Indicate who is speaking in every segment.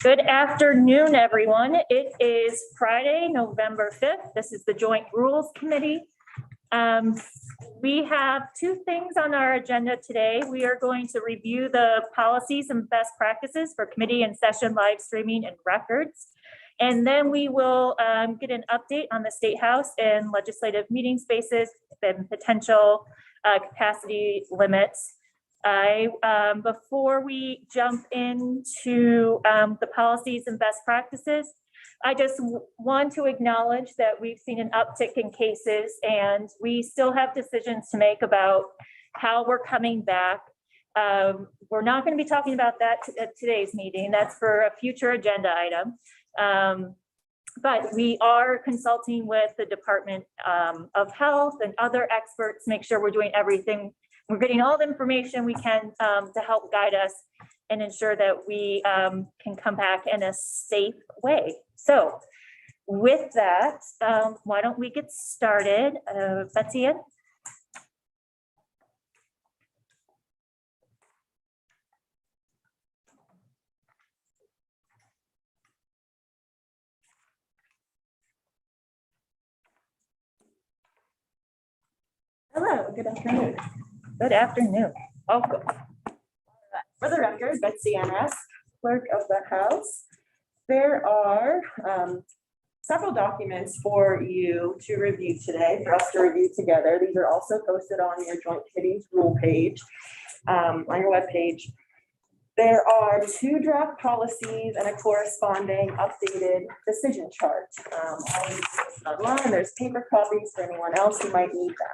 Speaker 1: Good afternoon, everyone. It is Friday, November 5th. This is the Joint Rules Committee. We have two things on our agenda today. We are going to review the policies and best practices for committee and session live streaming and records. And then we will get an update on the State House and legislative meeting spaces and potential capacity limits. Before we jump into the policies and best practices, I just want to acknowledge that we've seen an uptick in cases and we still have decisions to make about how we're coming back. We're not going to be talking about that at today's meeting. That's for a future agenda item. But we are consulting with the Department of Health and other experts, make sure we're doing everything. We're getting all the information we can to help guide us and ensure that we can come back in a safe way. So with that, why don't we get started? Betsy Ann?
Speaker 2: Hello, good afternoon.
Speaker 1: Good afternoon. Welcome.
Speaker 2: For the record, Betsy Ann, Clerk of the House. There are several documents for you to review today, for us to review together. These are also posted on your Joint Committee's rule page, on your webpage. There are two draft policies and a corresponding updated decision chart. All these are online. There's paper copies for anyone else who might need them.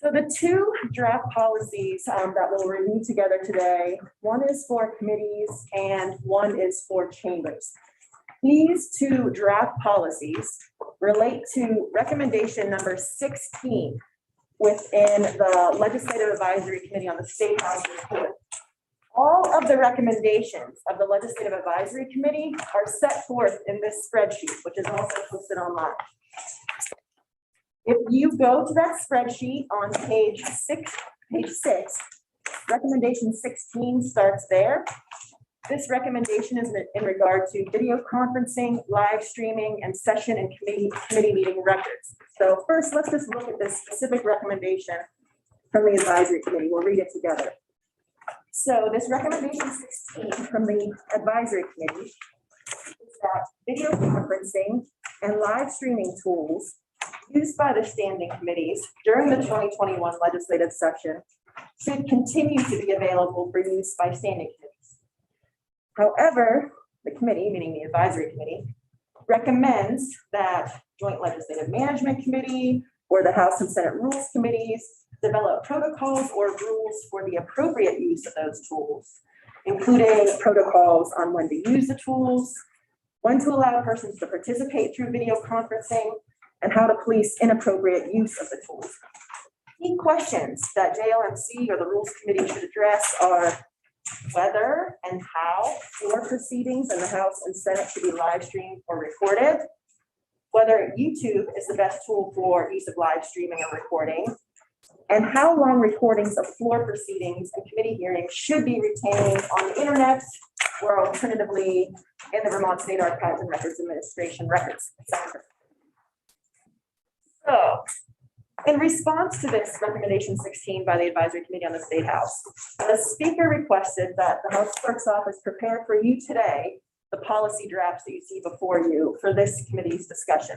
Speaker 2: So the two draft policies that we'll review together today, one is for committees and one is for chambers. These two draft policies relate to recommendation number 16 within the Legislative Advisory Committee on the State House report. All of the recommendations of the Legislative Advisory Committee are set forth in this spreadsheet, which is also posted online. If you go to that spreadsheet on page six, recommendation 16 starts there. This recommendation is in regard to video conferencing, live streaming, and session and committee meeting records. So first, let's just look at this specific recommendation from the advisory committee. We'll read it together. So this recommendation 16 from the advisory committee is that video conferencing and live streaming tools used by the standing committees during the 2021 legislative session should continue to be available for use by standing committees. However, the committee, meaning the advisory committee, recommends that Joint Legislative Management Committee or the House and Senate Rules Committees develop protocols or rules for the appropriate use of those tools, including protocols on when to use the tools, when to allow persons to participate through video conferencing, and how to police inappropriate use of the tools. Key questions that JLMC or the Rules Committee should address are whether and how floor proceedings in the House and Senate should be live streamed or recorded, whether YouTube is the best tool for use of live streaming and recording, and how long recordings of floor proceedings and committee hearings should be retained on the internet or alternatively in the Vermont State Archives and Records Administration records center. So, in response to this recommendation 16 by the advisory committee on the State House, the speaker requested that the House Clerk's office prepare for you today the policy drafts that you see before you for this committee's discussion.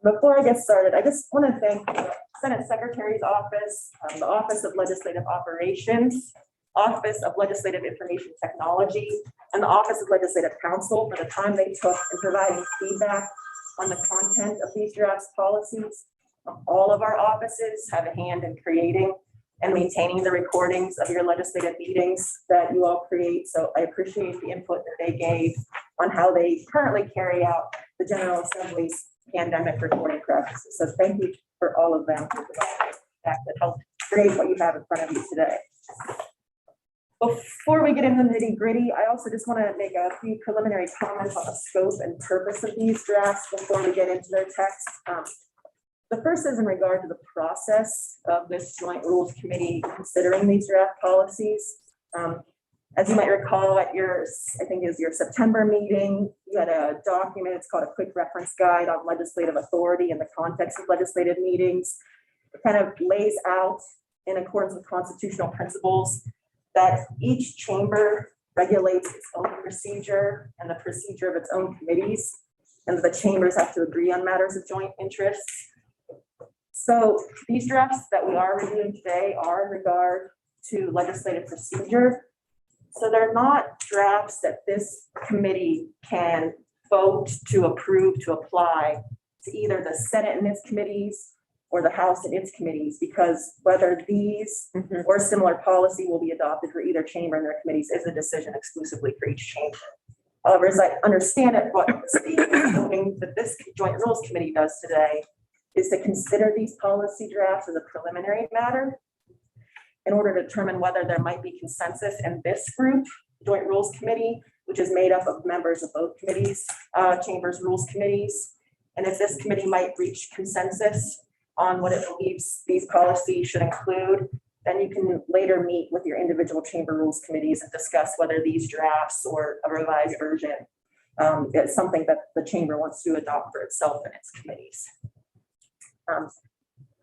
Speaker 2: Before I get started, I just want to thank the Senate Secretary's office, the Office of Legislative Operations, Office of Legislative Information Technology, and the Office of Legislative Counsel for the time they took in providing feedback on the content of these draft policies. All of our offices have a hand in creating and maintaining the recordings of your legislative meetings that you all create. So I appreciate the input that they gave on how they currently carry out the General Assembly's pandemic recording practices. So thank you for all of them that helped create what you have in front of you today. Before we get into the nitty gritty, I also just want to make a few preliminary comments on the scope and purpose of these drafts before we get into their text. The first is in regard to the process of this Joint Rules Committee considering these draft policies. As you might recall at your, I think it was your September meeting, you had a document, it's called a quick reference guide on legislative authority in the context of legislative meetings. It kind of lays out in accordance with constitutional principles that each chamber regulates its own procedure and the procedure of its own committees, and the chambers have to agree on matters of joint interests. So these drafts that we are reviewing today are in regard to legislative procedure. So they're not drafts that this committee can vote to approve, to apply to either the Senate and its committees or the House and its committees, because whether these or similar policy will be adopted for either chamber and their committees is a decision exclusively for each chamber. However, as I understand it, what the state is hoping that this Joint Rules Committee does today is to consider these policy drafts as a preliminary matter in order to determine whether there might be consensus in this group, Joint Rules Committee, which is made up of members of both committees, chambers, rules committees. And if this committee might reach consensus on what it believes these policies should include, then you can later meet with your individual chamber rules committees and discuss whether these drafts or a revised version is something that the chamber wants to adopt for itself and its committees.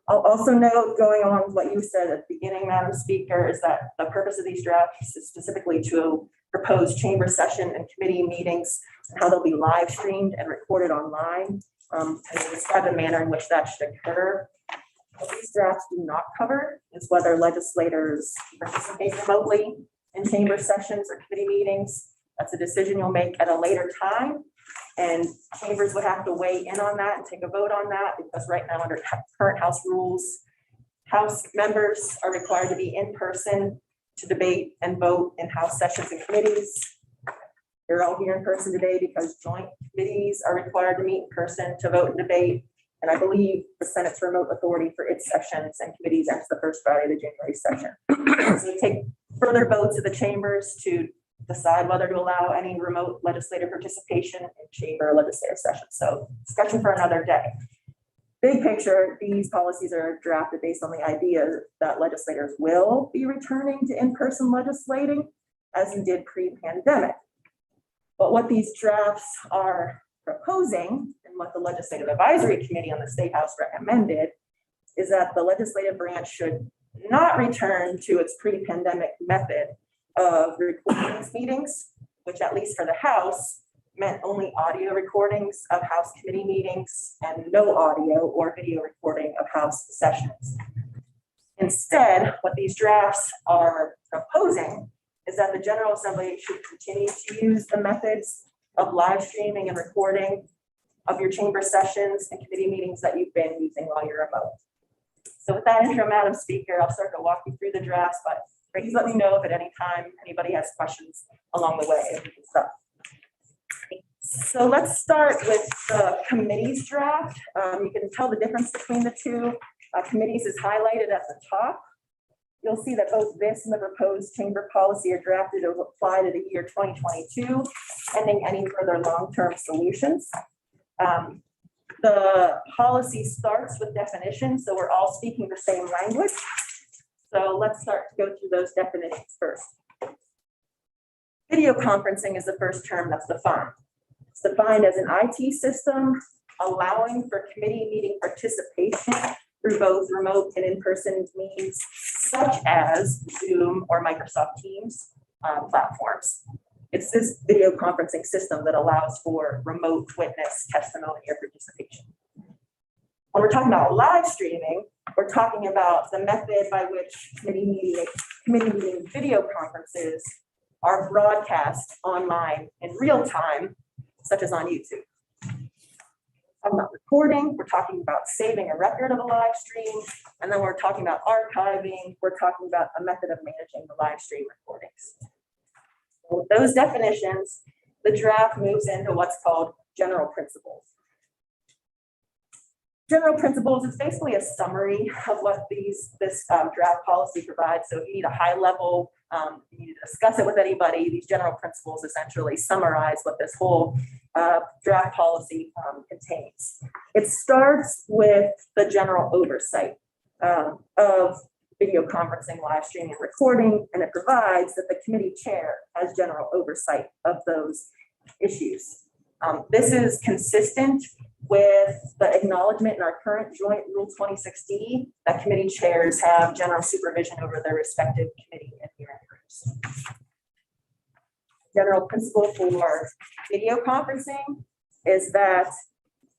Speaker 2: I'll also note, going along with what you said at the beginning, Madam Speaker, is that the purpose of these drafts is specifically to propose chamber session and committee meetings, and how they'll be live streamed and recorded online, and describe the manner in which that should occur. What these drafts do not cover is whether legislators participate remotely in chamber sessions or committee meetings. That's a decision you'll make at a later time. And chambers would have to weigh in on that and take a vote on that, because right now under current House rules, House members are required to be in person to debate and vote in House sessions and committees. They're all here in person today because joint committees are required to meet in person to vote and debate. And I believe the Senate's remote authority for its sessions and committees ends the first Friday of the January session. So we take further votes of the chambers to decide whether to allow any remote legislative participation in chamber legislative sessions. So discussion for another day. Big picture, these policies are drafted based on the idea that legislators will be returning to in-person legislating as you did pre-pandemic. But what these drafts are proposing, and what the Legislative Advisory Committee on the State House recommended, is that the legislative branch should not return to its pre-pandemic method of recording these meetings, which at least for the House meant only audio recordings of House committee meetings and no audio or video recording of House sessions. Instead, what these drafts are proposing is that the General Assembly should continue to use the methods of live streaming and recording of your chamber sessions and committee meetings that you've been using while you're remote. So with that intro, Madam Speaker, I'll start to walk you through the drafts, but please let me know if at any time anybody has questions along the way. So let's start with the committees draft. You can tell the difference between the two. Committees is highlighted at the top. You'll see that both this and the proposed chamber policy are drafted to apply to the year 2022, pending any further long-term solutions. The policy starts with definitions, so we're all speaking the same language. So let's start to go through those definitions first. Video conferencing is the first term that's defined. It's defined as an IT system allowing for committee meeting participation through both remote and in-person means, such as Zoom or Microsoft Teams platforms. It's this video conferencing system that allows for remote witness testimony or participation. When we're talking about live streaming, we're talking about the method by which committee meeting video conferences are broadcast online in real time, such as on YouTube. I'm not recording, we're talking about saving a record of a live stream, and then we're talking about archiving, we're talking about a method of managing the live stream recordings. So with those definitions, the draft moves into what's called general principles. General principles is basically a summary of what this draft policy provides. So if you need a high level, you need to discuss it with anybody, these general principles essentially summarize what this whole draft policy contains. It starts with the general oversight of video conferencing, live streaming, and recording, and it provides that the committee chair has general oversight of those issues. This is consistent with the acknowledgement in our current joint Rule 26D that committee chairs have general supervision over their respective committee and hearing groups. General principle for video conferencing is that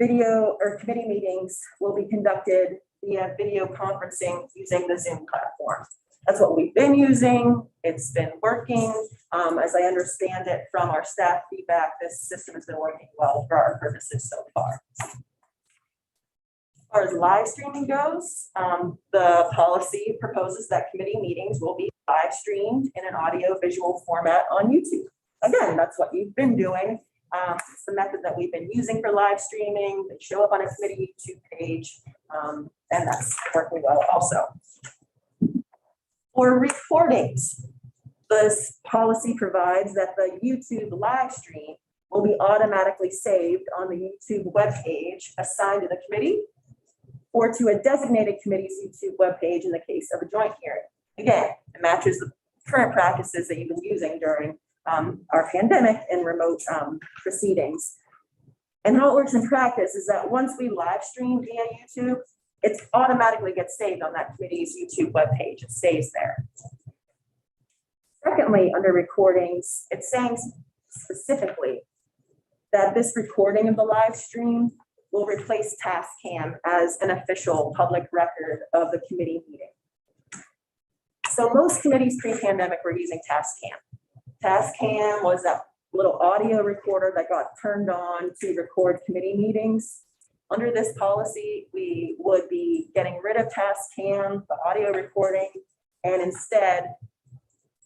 Speaker 2: video or committee meetings will be conducted via video conferencing using the Zoom platform. That's what we've been using. It's been working. As I understand it from our staff feedback, this system has been working well for our purposes so far. As far as live streaming goes, the policy proposes that committee meetings will be live streamed in an audio visual format on YouTube. Again, that's what you've been doing. It's the method that we've been using for live streaming. They show up on a committee YouTube page, and that's working well also. For recordings, this policy provides that the YouTube live stream will be automatically saved on the YouTube webpage assigned to the committee or to a designated committee's YouTube webpage in the case of a joint hearing. Again, it matches the current practices that you've been using during our pandemic and remote proceedings. And how it works in practice is that once we live stream via YouTube, it automatically gets saved on that committee's YouTube webpage. It stays there. Secondly, under recordings, it's saying specifically that this recording of the live stream will replace Tascam as an official public record of the committee meeting. So most committees pre-pandemic were using Tascam. Tascam was that little audio recorder that got turned on to record committee meetings. Under this policy, we would be getting rid of Tascam, the audio recording, and instead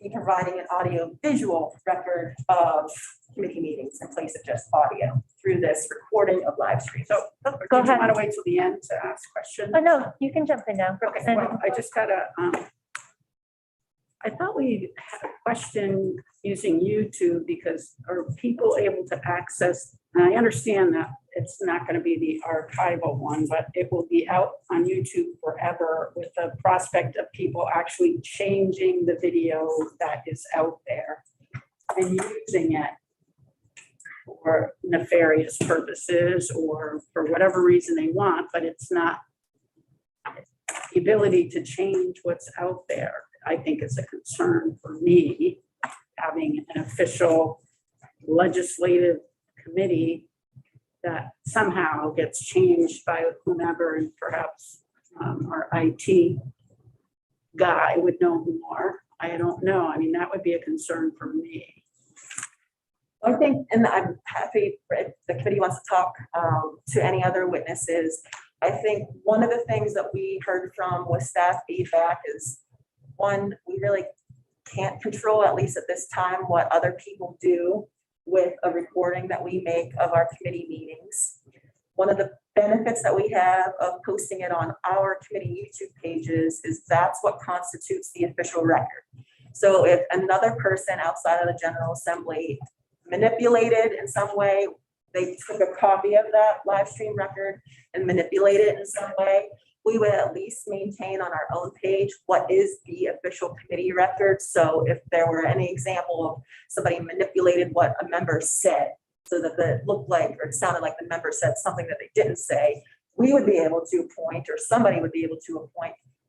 Speaker 2: be providing an audio visual record of committee meetings in place of just audio through this recording of live stream.
Speaker 3: So,
Speaker 1: Go ahead.
Speaker 3: you want to wait till the end to ask questions?
Speaker 1: Oh, no, you can jump in now.
Speaker 3: Okay, well, I just got I thought we had a question using YouTube because are people able to access, and I understand that it's not going to be the archival one, but it will be out on YouTube forever with the prospect of people actually changing the video that is out there and using it for nefarious purposes or for whatever reason they want, but it's not the ability to change what's out there. I think is a concern for me, having an official legislative committee that somehow gets changed by whomever, and perhaps our IT guy would know more. I don't know. I mean, that would be a concern for me.
Speaker 2: I think, and I'm happy if the committee wants to talk to any other witnesses. I think one of the things that we heard from with staff feedback is, one, we really can't control, at least at this time, what other people do with a recording that we make of our committee meetings. One of the benefits that we have of posting it on our committee YouTube pages is that's what constitutes the official record. So if another person outside of the General Assembly manipulated in some way, they took a copy of that live stream record and manipulated it in some way, we would at least maintain on our own page what is the official committee record. So if there were any example of somebody manipulated what a member said so that it looked like or it sounded like the member said something that they didn't say, we would be able to point, or somebody would be able to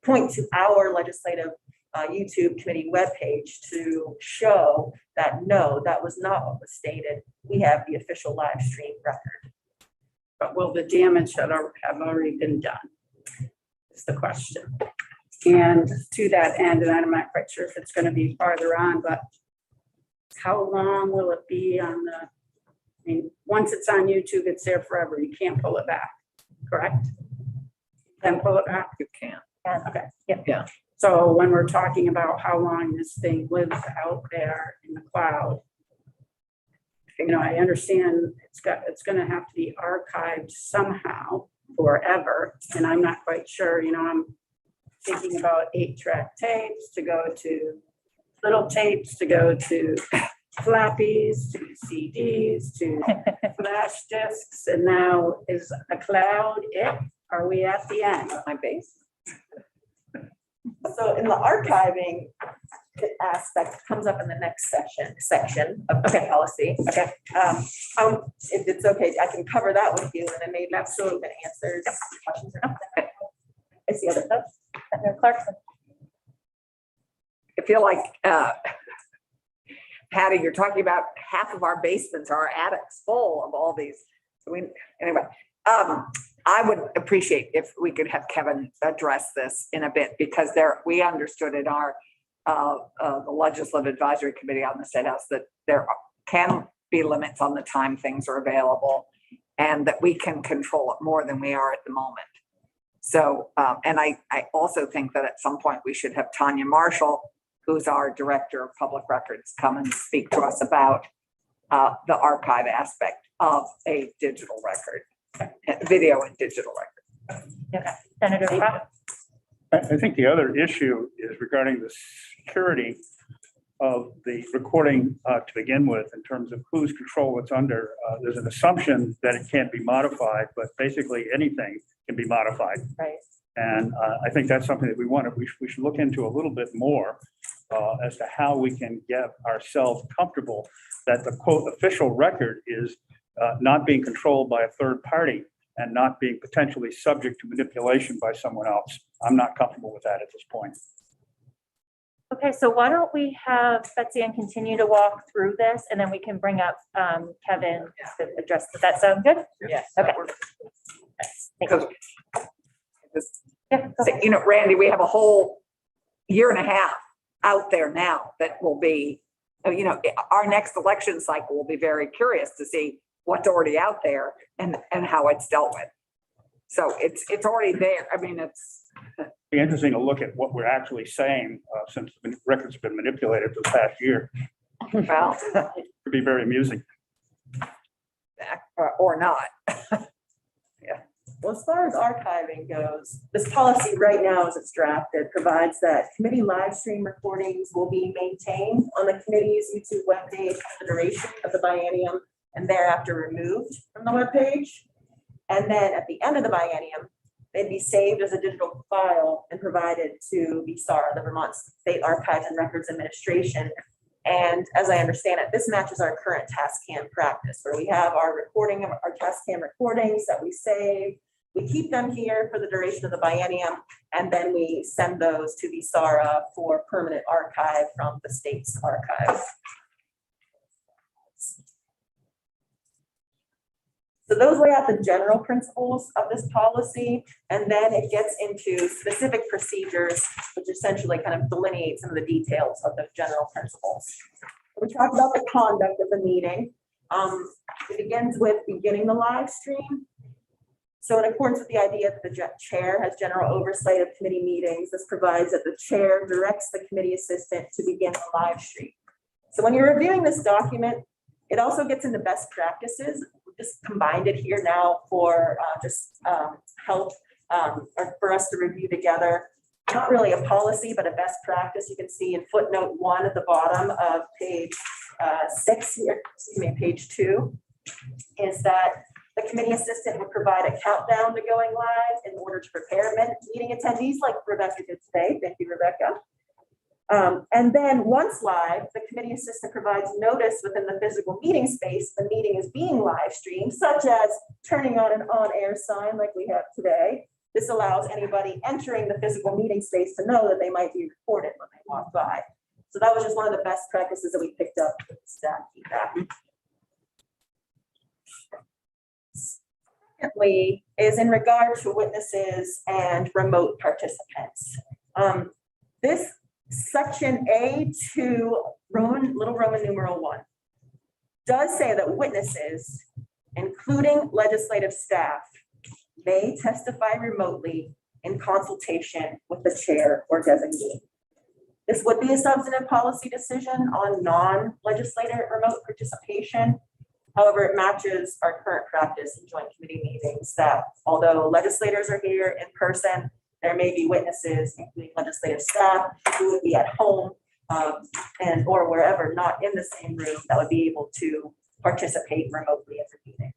Speaker 2: point to our legislative YouTube committee webpage to show that no, that was not what was stated. We have the official live stream record.
Speaker 3: But will the damage have already been done? Is the question. And to that end, and I'm not quite sure if it's going to be farther on, but how long will it be on the, I mean, once it's on YouTube, it's there forever. You can't pull it back, correct? You can pull it back?
Speaker 4: You can't.
Speaker 3: Okay.
Speaker 4: Yeah.
Speaker 3: So when we're talking about how long this thing lives out there in the cloud, you know, I understand it's going to have to be archived somehow forever, and I'm not quite sure. You know, I'm thinking about 8-track tapes to go to little tapes to go to flappies to CDs to flash discs, and now is a cloud it? Are we at the end?
Speaker 4: My base.
Speaker 2: So in the archiving aspect comes up in the next section of the policy.
Speaker 3: Okay.
Speaker 2: If it's okay, I can cover that with you and then maybe absolutely can answer questions. I see other stuff.
Speaker 1: Clerk.
Speaker 4: I feel like, Patty, you're talking about half of our basements are attics full of all these. Anyway, I would appreciate if we could have Kevin address this in a bit, because we understood in our the Legislative Advisory Committee on the State House that there can be limits on the time things are available and that we can control it more than we are at the moment. So, and I also think that at some point we should have Tanya Marshall, who's our Director of Public Records, come and speak to us about the archive aspect of a digital record, video and digital record.
Speaker 1: Okay. Senator Brock.
Speaker 5: I think the other issue is regarding the security of the recording to begin with, in terms of whose control it's under. There's an assumption that it can't be modified, but basically anything can be modified.
Speaker 1: Right.
Speaker 5: And I think that's something that we should look into a little bit more as to how we can get ourselves comfortable that the quote official record is not being controlled by a third party and not being potentially subject to manipulation by someone else. I'm not comfortable with that at this point.
Speaker 1: Okay, so why don't we have Betsy Ann continue to walk through this, and then we can bring up Kevin to address. Does that sound good?
Speaker 2: Yes.
Speaker 1: Okay. Thank you. Yeah, go ahead.
Speaker 4: You know, Randy, we have a whole year and a half out there now that will be, you know, our next election cycle will be very curious to see what's already out there and how it's dealt with. So it's already there. I mean, it's
Speaker 5: Be interesting to look at what we're actually saying since the records have been manipulated for the past year.
Speaker 4: well,
Speaker 5: It'd be very amusing.
Speaker 4: or not.
Speaker 2: Well, as far as archiving goes, this policy right now, as it's drafted, provides that committee live stream recordings will be maintained on the committee's YouTube webpage for the duration of the biennium and thereafter removed from the webpage. And then at the end of the biennium, they'd be saved as a digital file and provided to VSAR, the Vermont State Archives and Records Administration. And as I understand it, this matches our current task cam practice, where we have our recording of our task cam recordings that we save. We keep them here for the duration of the biennium, and then we send those to VSARA for permanent archive from the state's archives. So those lay out the general principles of this policy, and then it gets into specific procedures, which essentially kind of delineate some of the details of those general principles. We talked about the conduct of the meeting. It begins with beginning the live stream. So in accordance with the idea that the chair has general oversight of committee meetings, this provides that the chair directs the committee assistant to begin the live stream. So when you're reviewing this document, it also gets into best practices. We just combined it here now for help or for us to review together. Not really a policy, but a best practice. You can see in footnote 1 at the bottom of page 6 here, excuse me, page 2, is that the committee assistant would provide a countdown to going live in order to prepare meeting attendees, like Rebecca did today. Thank you, Rebecca. And then once live, the committee assistant provides notice within the physical meeting space the meeting is being live streamed, such as turning on an on-air sign like we have today. This allows anybody entering the physical meeting space to know that they might be recorded when they walk by. So that was just one of the best practices that we picked up with staff feedback. Secondly, is in regard to witnesses and remote participants. This section A2 little Roman numeral 1 does say that witnesses, including legislative staff, may testify remotely in consultation with the chair or designee. This would be a substantive policy decision on non-legislative remote participation. However, it matches our current practice in joint committee meetings that although legislators are here in person, there may be witnesses, including legislative staff, who would be at home and or wherever, not in the same room, that would be able to participate remotely in the meeting.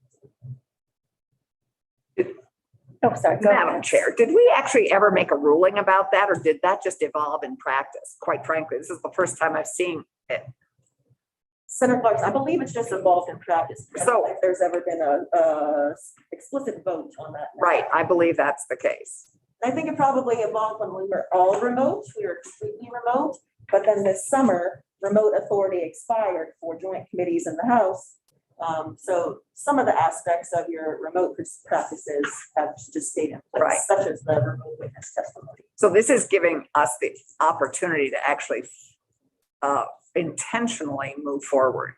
Speaker 1: Oh, sorry. Go
Speaker 4: Madam
Speaker 1: ahead.
Speaker 4: Chair, did we actually ever make a ruling about that, or did that just evolve in practice? Quite frankly, this is the first time I've seen it.
Speaker 2: Senator Clark, I believe it's just involved in practice. I
Speaker 4: So-
Speaker 2: don't think there's ever been a explicit vote on that.
Speaker 4: Right, I believe that's the case.
Speaker 2: I think it probably evolved when we were all remote, we were completely remote, but then this summer, remote authority expired for joint committees in the House. So some of the aspects of your remote practices have just stayed in
Speaker 4: Right.
Speaker 2: place, such as the remote witness testimony.
Speaker 4: So this is giving us the opportunity to actually intentionally move forward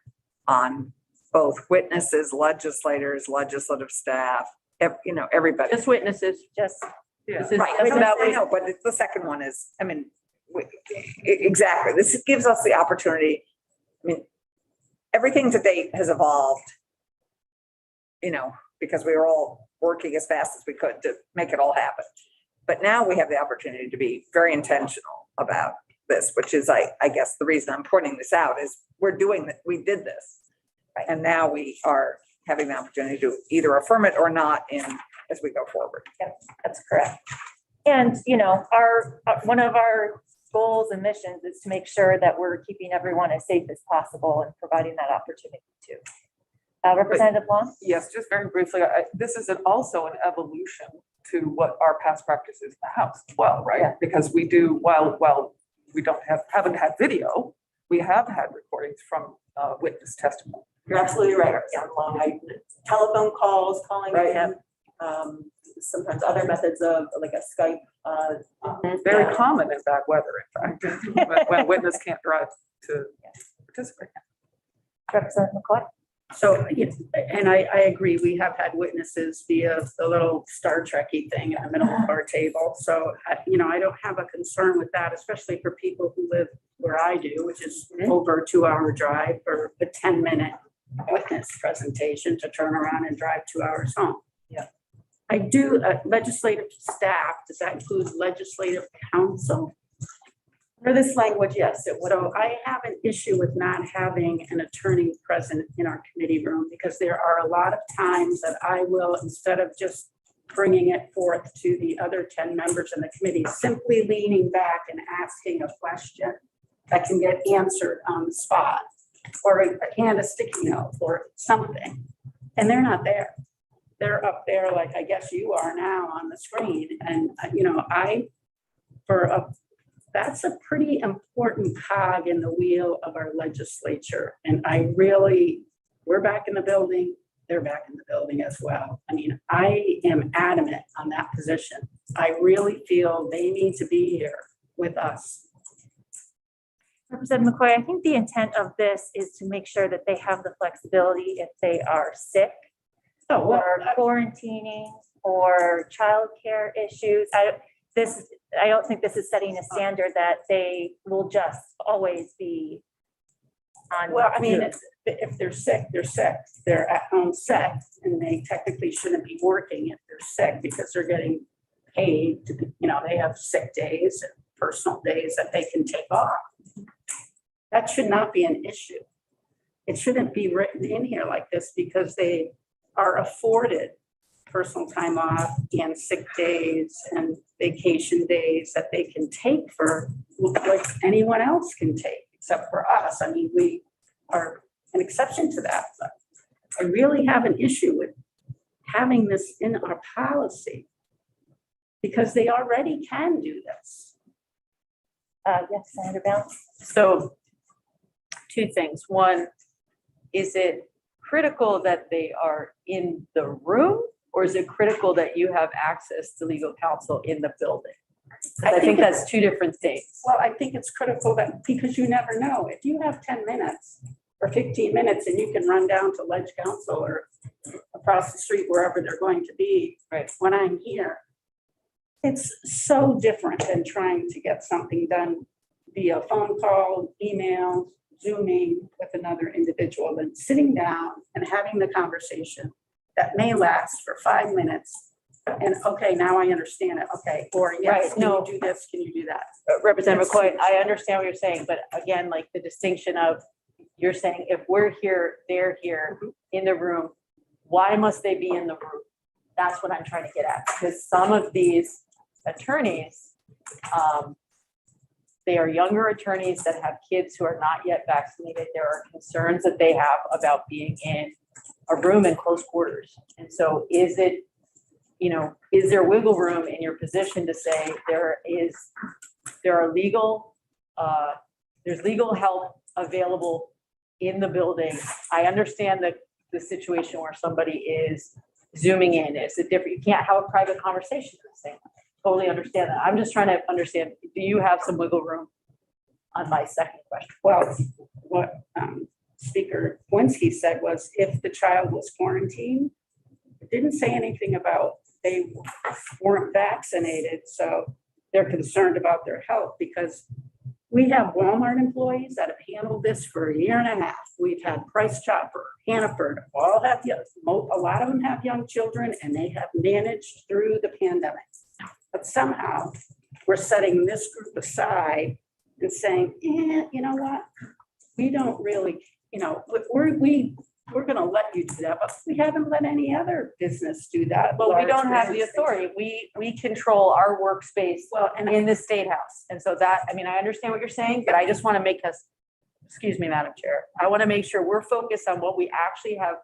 Speaker 4: on both witnesses, legislators, legislative staff, everybody.
Speaker 6: Just witnesses,
Speaker 1: Just,
Speaker 6: this is
Speaker 4: Right,
Speaker 6: just about
Speaker 4: I know, but the second one is, exactly, this gives us the opportunity. Everything to date has evolved, because we were all working as fast as we could to make it all happen. But now we have the opportunity to be very intentional about this, which is, I guess, the reason I'm pointing this out is we did this. And now we are having the opportunity to either affirm it or not as we go forward.
Speaker 1: that's correct. And, one of our goals and missions is to make sure that we're keeping everyone as safe as possible and providing that opportunity too. Representative Long?
Speaker 7: Yes, just very briefly, this is also an evolution to what our past practice is in the House as well, right?
Speaker 2: Yeah.
Speaker 7: Because we do, while we haven't had video, we have had recordings from witness testimony.
Speaker 2: You're absolutely right. Telephone calls, calling
Speaker 7: Right.
Speaker 2: in, sometimes other methods of like a Skype.
Speaker 7: Very
Speaker 2: Yeah.
Speaker 7: common in bad weather, in fact, when witness can't drive to participate.
Speaker 1: Representative McCoy?
Speaker 3: So, and I agree, we have had witnesses via the little Star Trekky thing in the middle of our table. So, I don't have a concern with that, especially for people who live where I do, which is over a 2-hour drive for a 10-minute witness presentation to turn around and drive 2 hours home.
Speaker 7: Yeah.
Speaker 3: I do, legislative staff, does that include legislative counsel?
Speaker 2: For this language, yes, it would.
Speaker 3: So I have an issue with not having an attorney present in our committee room because there are a lot of times that I will, instead of just bringing it forth to the other 10 members in the committee, simply leaning back and asking a question that can get answered on the spot, or a hand a sticky note or something. And they're not there. They're up there like I guess you are now on the screen. And, that's a pretty important cog in the wheel of our legislature. And we're back in the building, they're back in the building as well. I mean, I am adamant on that position. I really feel they need to be here with us.
Speaker 1: Representative McCoy, I think the intent of this is to make sure that they have the flexibility if they are sick
Speaker 3: Oh, well,
Speaker 1: or quarantining or childcare issues. I don't think this is setting a standard that they will just always be on.
Speaker 3: well, I mean, if they're sick, they're sick. They're at home sick, and they technically shouldn't be working if they're sick because they're getting paid to, they have sick days and personal days that they can take off. That should not be an issue. It shouldn't be written in here like this because they are afforded personal time off and sick days and vacation days that they can take for like anyone else can take, except for us. I mean, we are an exception to that, but I really have an issue with having this in our policy because they already can do this.
Speaker 1: Yes, Senator Bounce?
Speaker 6: So 2 things. One, is it critical that they are in the room, or is it critical that you have access to legal counsel in the building? 'Cause I think that's 2 different things.
Speaker 3: Well, I think it's critical that, because you never know, if you have 10 minutes or 15 minutes and you can run down to ledge counsel or across the street, wherever they're going to be,
Speaker 6: Right.
Speaker 3: when I'm here, it's so different than trying to get something done via phone call, email, Zooming with another individual, and sitting down and having the conversation that may last for 5 minutes. And okay, now I understand it. Okay, or yes,
Speaker 6: Right,
Speaker 3: can
Speaker 6: no.
Speaker 3: you do this? Can you do that?
Speaker 6: Representative McCoy, I understand what you're saying, but again, like the distinction of, you're saying if we're here, they're here in the room, why must they be in the room? That's what I'm trying to get at, because some of these attorneys, they are younger attorneys that have kids who are not yet vaccinated. There are concerns that they have about being in a room in close quarters. And so is it, is there wiggle room in your position to say there's legal help available in the building? I understand that the situation where somebody is zooming in is a different, you can't have a private conversation in this thing. Totally understand that. I'm just trying to understand, do you have some wiggle room on my second question?
Speaker 3: Well, what Speaker Kwinsky said was if the child was quarantined, it didn't say anything about they weren't vaccinated, so they're concerned about their health, because we have Walmart employees that have handled this for a year and a half. We've had Price Chopper, Hannaford, all have, a lot of them have young children, and they have managed through the pandemic. But somehow we're setting this group aside and saying, you know what? We don't really, we're going to let you do that, but we haven't let any other business do that.
Speaker 6: But we
Speaker 3: large
Speaker 6: don't have the
Speaker 3: business.
Speaker 6: authority. We control our workspace
Speaker 3: Well, and
Speaker 6: in the State House. And so that, I understand what you're saying, but I just want to make us, excuse me, Madam Chair, I want to make sure we're focused on what we actually have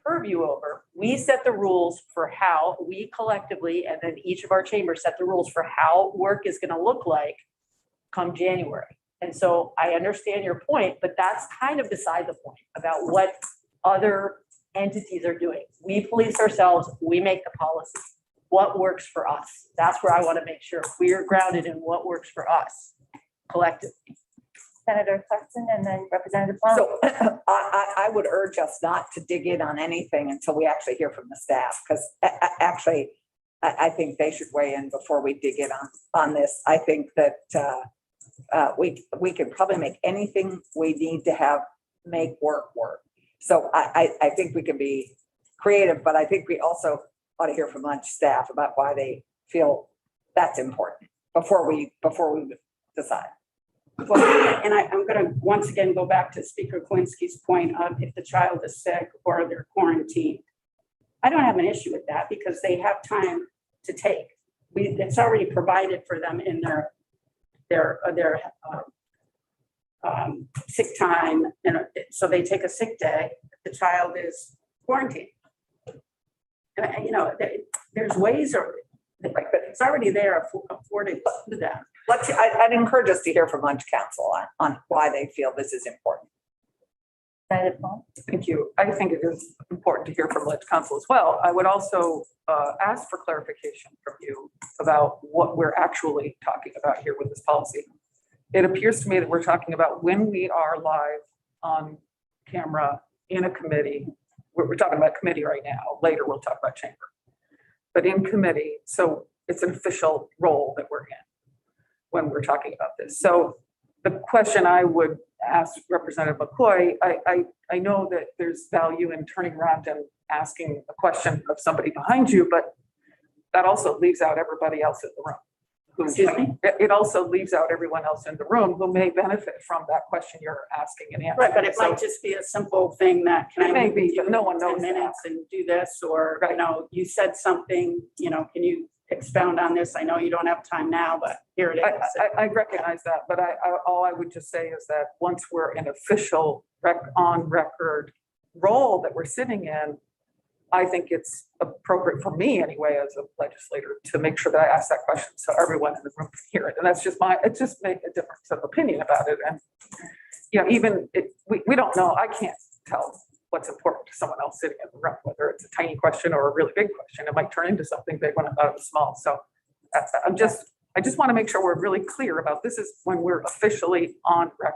Speaker 6: purview over. We set the rules for how we collectively, and then each of our chambers set the rules for how work is going to look like come January. And so I understand your point, but that's kind of beside the point about what other entities are doing. We police ourselves, we make the policy. What works for us? That's where I want to make sure we're grounded in what works for us collectively.
Speaker 1: Senator Clarkson and then Representative Long.
Speaker 4: So I would urge us not to dig in on anything until we actually hear from the staff, because actually, I think they should weigh in before we dig in on this. I think that we can probably make anything we need to have make work. So I think we can be creative, but I think we also ought to hear from lunch staff about why they feel that's important before we decide.
Speaker 3: Well, and I'm going to once again go back to Speaker Kwinsky's point of if the child is sick or they're quarantined. I don't have an issue with that because they have time to take. It's already provided for them in their sick time, and so they take a sick day if the child is quarantined. And there's ways, but it's already there afforded to them.
Speaker 4: I'd encourage us to hear from lunch council on why they feel this is important.
Speaker 1: Senator Long.
Speaker 7: Thank you. I think it is important to hear from Ledge Council as well. I would also ask for clarification from you about what we're actually talking about here with this policy. It appears to me that we're talking about when we are live on camera in a committee. We're talking about committee right now. Later, we'll talk about chamber. But in committee, so it's an official role that we're in when we're talking about this. So the question I would ask Representative McCoy, I know that there's value in turning around and asking a question of somebody behind you, but that also leaves out everybody else in the room.
Speaker 3: Excuse me?
Speaker 7: It also leaves out everyone else in the room who may benefit from that question you're asking and answering.
Speaker 3: Right, but it might just be a simple thing that can
Speaker 7: It
Speaker 3: I
Speaker 7: may
Speaker 3: meet
Speaker 7: be,
Speaker 3: with you
Speaker 7: but no one
Speaker 3: in
Speaker 7: knows
Speaker 3: 10
Speaker 7: that.
Speaker 3: minutes and do this, or you said something, can you expound on this? I know you don't have time now, but here it is.
Speaker 7: I recognize that, but all I would just say is that once we're in official on record role that we're sitting in, I think it's appropriate for me anyway, as a legislator, to make sure that I ask that question so everyone in the room can hear it. And that's just it just makes a difference of opinion about it. And, we don't know, I can't tell what's important to someone else sitting in the room, whether it's a tiny question or a really big question. It might turn into something big when I thought it was small. So I just want to make sure we're really clear about this is when we're officially on record.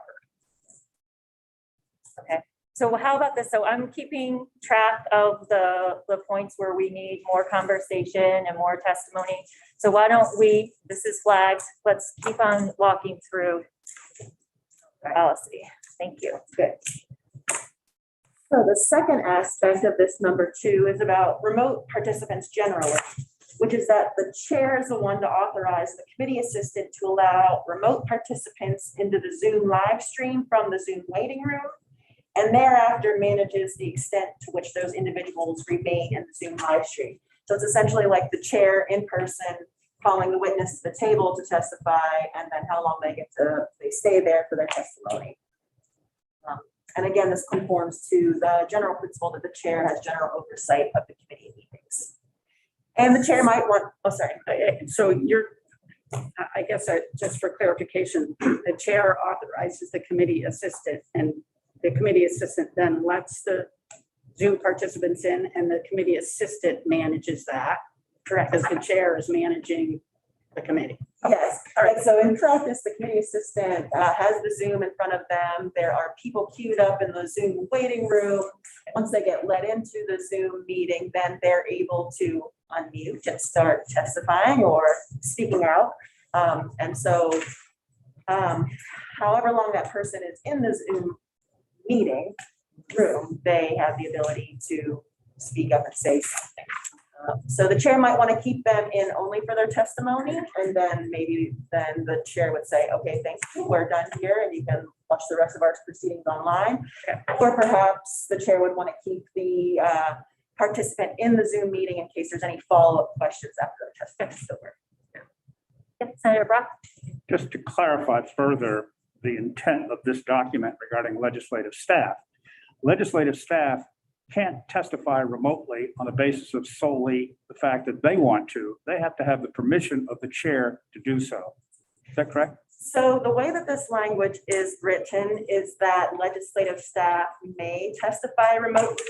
Speaker 1: Okay. So how about this? So I'm keeping track of the points where we need more conversation and more testimony. So why don't we, this is flagged, let's keep on walking through policy. Thank you.
Speaker 2: Good. So the second aspect of this number 2 is about remote participants generally, which is that the chair is the one to authorize the committee assistant to allow remote participants into the Zoom live stream from the Zoom waiting room, and thereafter manages the extent to which those individuals remain in the Zoom live stream. So it's essentially like the chair in person calling the witness to the table to testify, and then how long they stay there for their testimony. And again, this conforms to the general principle that the chair has general oversight of the committee meetings. And the chair might want, oh, sorry.
Speaker 3: So I guess just for clarification, the chair authorizes the committee assistant, and the committee assistant then lets the Zoom participants in, and the committee assistant manages that. Correct. As the chair is managing the committee.
Speaker 2: Yes, all right, so in practice, the committee assistant has the Zoom in front of them. There are people queued up in the Zoom waiting room. Once they get let into the Zoom meeting, then they're able to unmute and start testifying or speaking out. And so however long that person is in the Zoom meeting room, they have the ability to speak up and say something. So the chair might want to keep them in only for their testimony, and then maybe then the chair would say, okay, thank you, we're done here, and you can watch the rest of our proceedings online. Or perhaps the chair would want to keep the participant in the Zoom meeting in case there's any follow-up questions after the testimony is over.
Speaker 1: Yep, Senator Brock.
Speaker 5: Just to clarify further the intent of this document regarding legislative staff. Legislative staff can't testify remotely on the basis of solely the fact that they want to. They have to have the permission of the chair to do so. Is that correct?
Speaker 2: So the way that this language is written is that legislative staff may testify remotely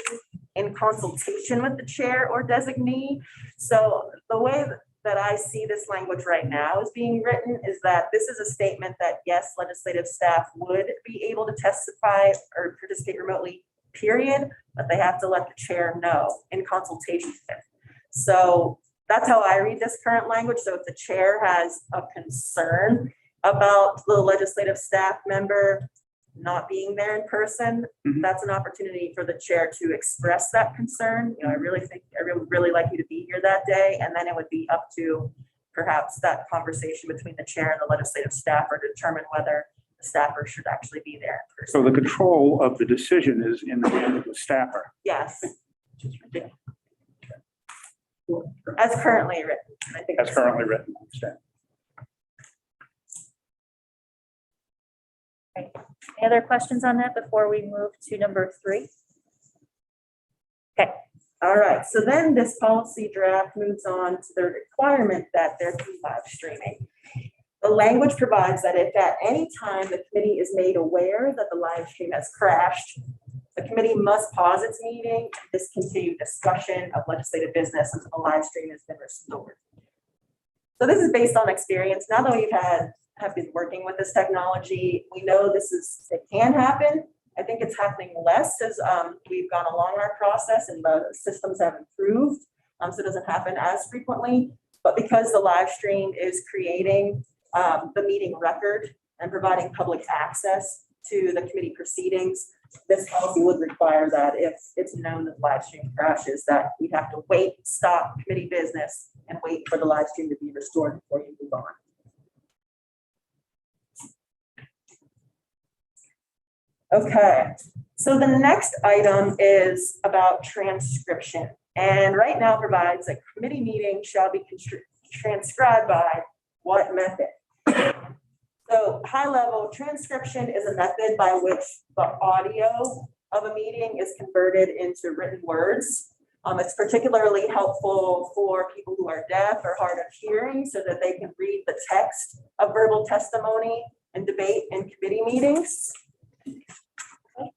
Speaker 2: in consultation with the chair or designee. So the way that I see this language right now is being written is that this is a statement that yes, legislative staff would be able to testify or participate remotely, period, but they have to let the chair know in consultation with. So that's how I read this current language. So if the chair has a concern about the legislative staff member not being there in person, that's an opportunity for the chair to express that concern. You know, I would really like you to be here that day. And then it would be up to perhaps that conversation between the chair and the legislative staffer to determine whether the staffer should actually be there in person.
Speaker 5: So the control of the decision is in the hand of the staffer.
Speaker 2: Yes. As currently written. I think
Speaker 5: As currently written. I understand.
Speaker 1: Any other questions on that before we move to number 3? Okay.
Speaker 2: All right, so then this policy draft moves on to the requirement that there be live streaming. The language provides that if at any time the committee is made aware that the live stream has crashed, the committee must pause its meeting and discontinue discussion of legislative business until the live stream has been restored. So this is based on experience. Now that we've have been working with this technology, we know it can happen. I think it's happening less as we've gone along our process and the systems have improved. So it doesn't happen as frequently, but because the live stream is creating the meeting record and providing public access to the committee proceedings, this policy would require that if it's known that the live stream crashes, that we have to stop committee business and wait for the live stream to be restored before you move on. Okay, so the next item is about transcription. And right now provides a committee meeting shall be transcribed by what method? So high level transcription is a method by which the audio of a meeting is converted into written words. It's particularly helpful for people who are deaf or hard of hearing so that they can read the text of verbal testimony and debate in committee meetings.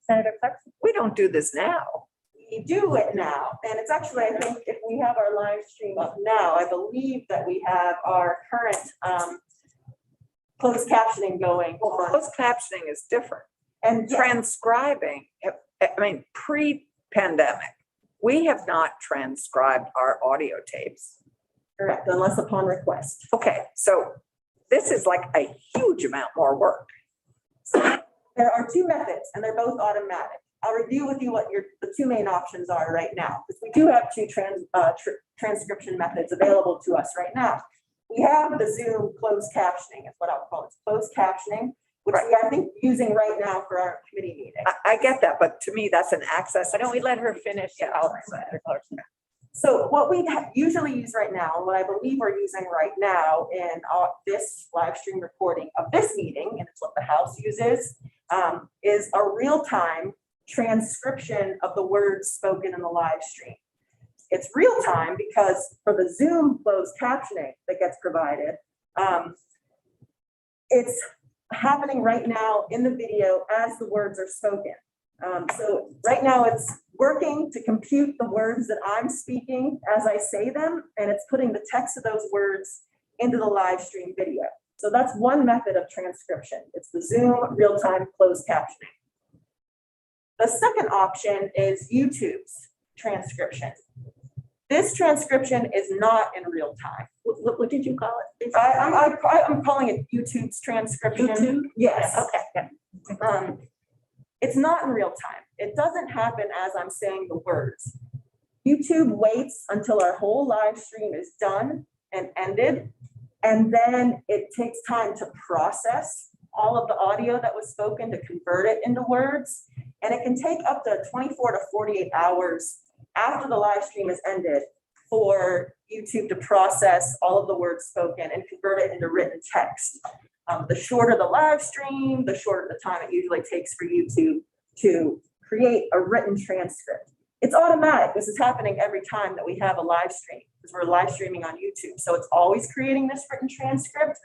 Speaker 1: Senator Clerk.
Speaker 4: We don't do this now.
Speaker 2: We do it now, and it's actually, I think if we have our live stream up now, I believe that we have our current closed captioning going
Speaker 4: Well,
Speaker 2: on.
Speaker 4: closed captioning is different.
Speaker 2: And
Speaker 4: Transcribing, I mean, pre-pandemic, we have not transcribed our audio tapes.
Speaker 2: correct, unless upon request.
Speaker 4: Okay, so this is like a huge amount more work.
Speaker 2: There are two methods, and they're both automatic. I'll review with you what the two main options are right now, because we do have two transcription methods available to us right now. We have the Zoom closed captioning, is what I'll call it, closed captioning, which we are, I think, using right now for our committee meeting.
Speaker 4: I get that, but to me, that's an access.
Speaker 6: Why don't we let her finish?
Speaker 4: Yeah.
Speaker 6: out, Senator Clerk?
Speaker 2: So what we usually use right now, what I believe we're using right now in this live stream recording of this meeting, and it's what the House uses, is a real-time transcription of the words spoken in the live stream. It's real time because for the Zoom closed captioning that gets provided, it's happening right now in the video as the words are spoken. So right now it's working to compute the words that I'm speaking as I say them, and it's putting the text of those words into the live stream video. So that's one method of transcription. It's the Zoom real-time closed captioning. The second option is YouTube's transcription. This transcription is not in real time.
Speaker 3: What did you call it?
Speaker 2: I'm calling it YouTube's transcription.
Speaker 3: YouTube?
Speaker 2: Yes.
Speaker 3: Okay.
Speaker 2: It's not in real time. It doesn't happen as I'm saying the words. YouTube waits until our whole live stream is done and ended, and then it takes time to process all of the audio that was spoken to convert it into words. And it can take up to 24 to 48 hours after the live stream is ended for YouTube to process all of the words spoken and convert it into written text. The shorter the live stream, the shorter the time it usually takes for YouTube to create a written transcript. It's automatic. This is happening every time that we have a live stream because we're live streaming on YouTube. So it's always creating this written transcript.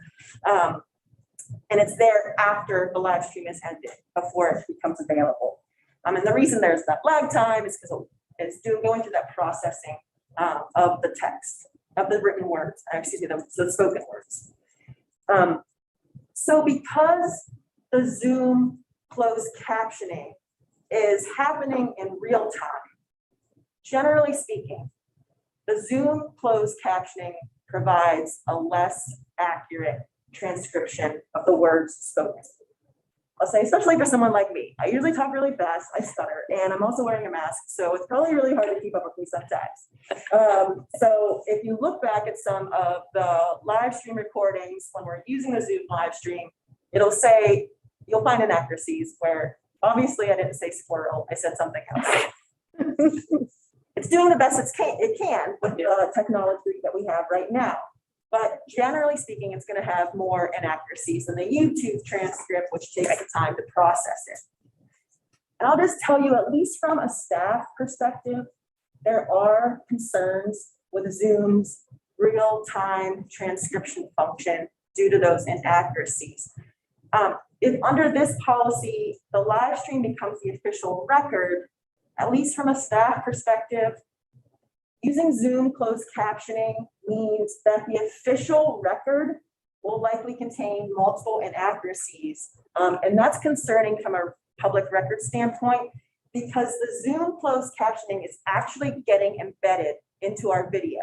Speaker 2: And it's there after the live stream is ended before it becomes available. And the reason there's that lag time is because it's going through that processing of the text, of the written words, excuse me, the spoken words. So because the Zoom closed captioning is happening in real time, generally speaking, the Zoom closed captioning provides a less accurate transcription of the words spoken. I'll say, especially for someone like me. I usually talk really fast, I stutter, and I'm also wearing a mask, so it's probably really hard to keep up with me sometimes. So if you look back at some of the live stream recordings when we're using the Zoom live stream, it'll say, you'll find inaccuracies where obviously I didn't say squirrel, I said something else. It's doing the best it can with the technology that we have right now. But generally speaking, it's going to have more inaccuracies than the YouTube transcript, which takes the time to process it. And I'll just tell you, at least from a staff perspective, there are concerns with Zoom's real-time transcription function due to those inaccuracies. If under this policy, the live stream becomes the official record, at least from a staff perspective, using Zoom closed captioning means that the official record will likely contain multiple inaccuracies. And that's concerning from a public record standpoint because the Zoom closed captioning is actually getting embedded into our video.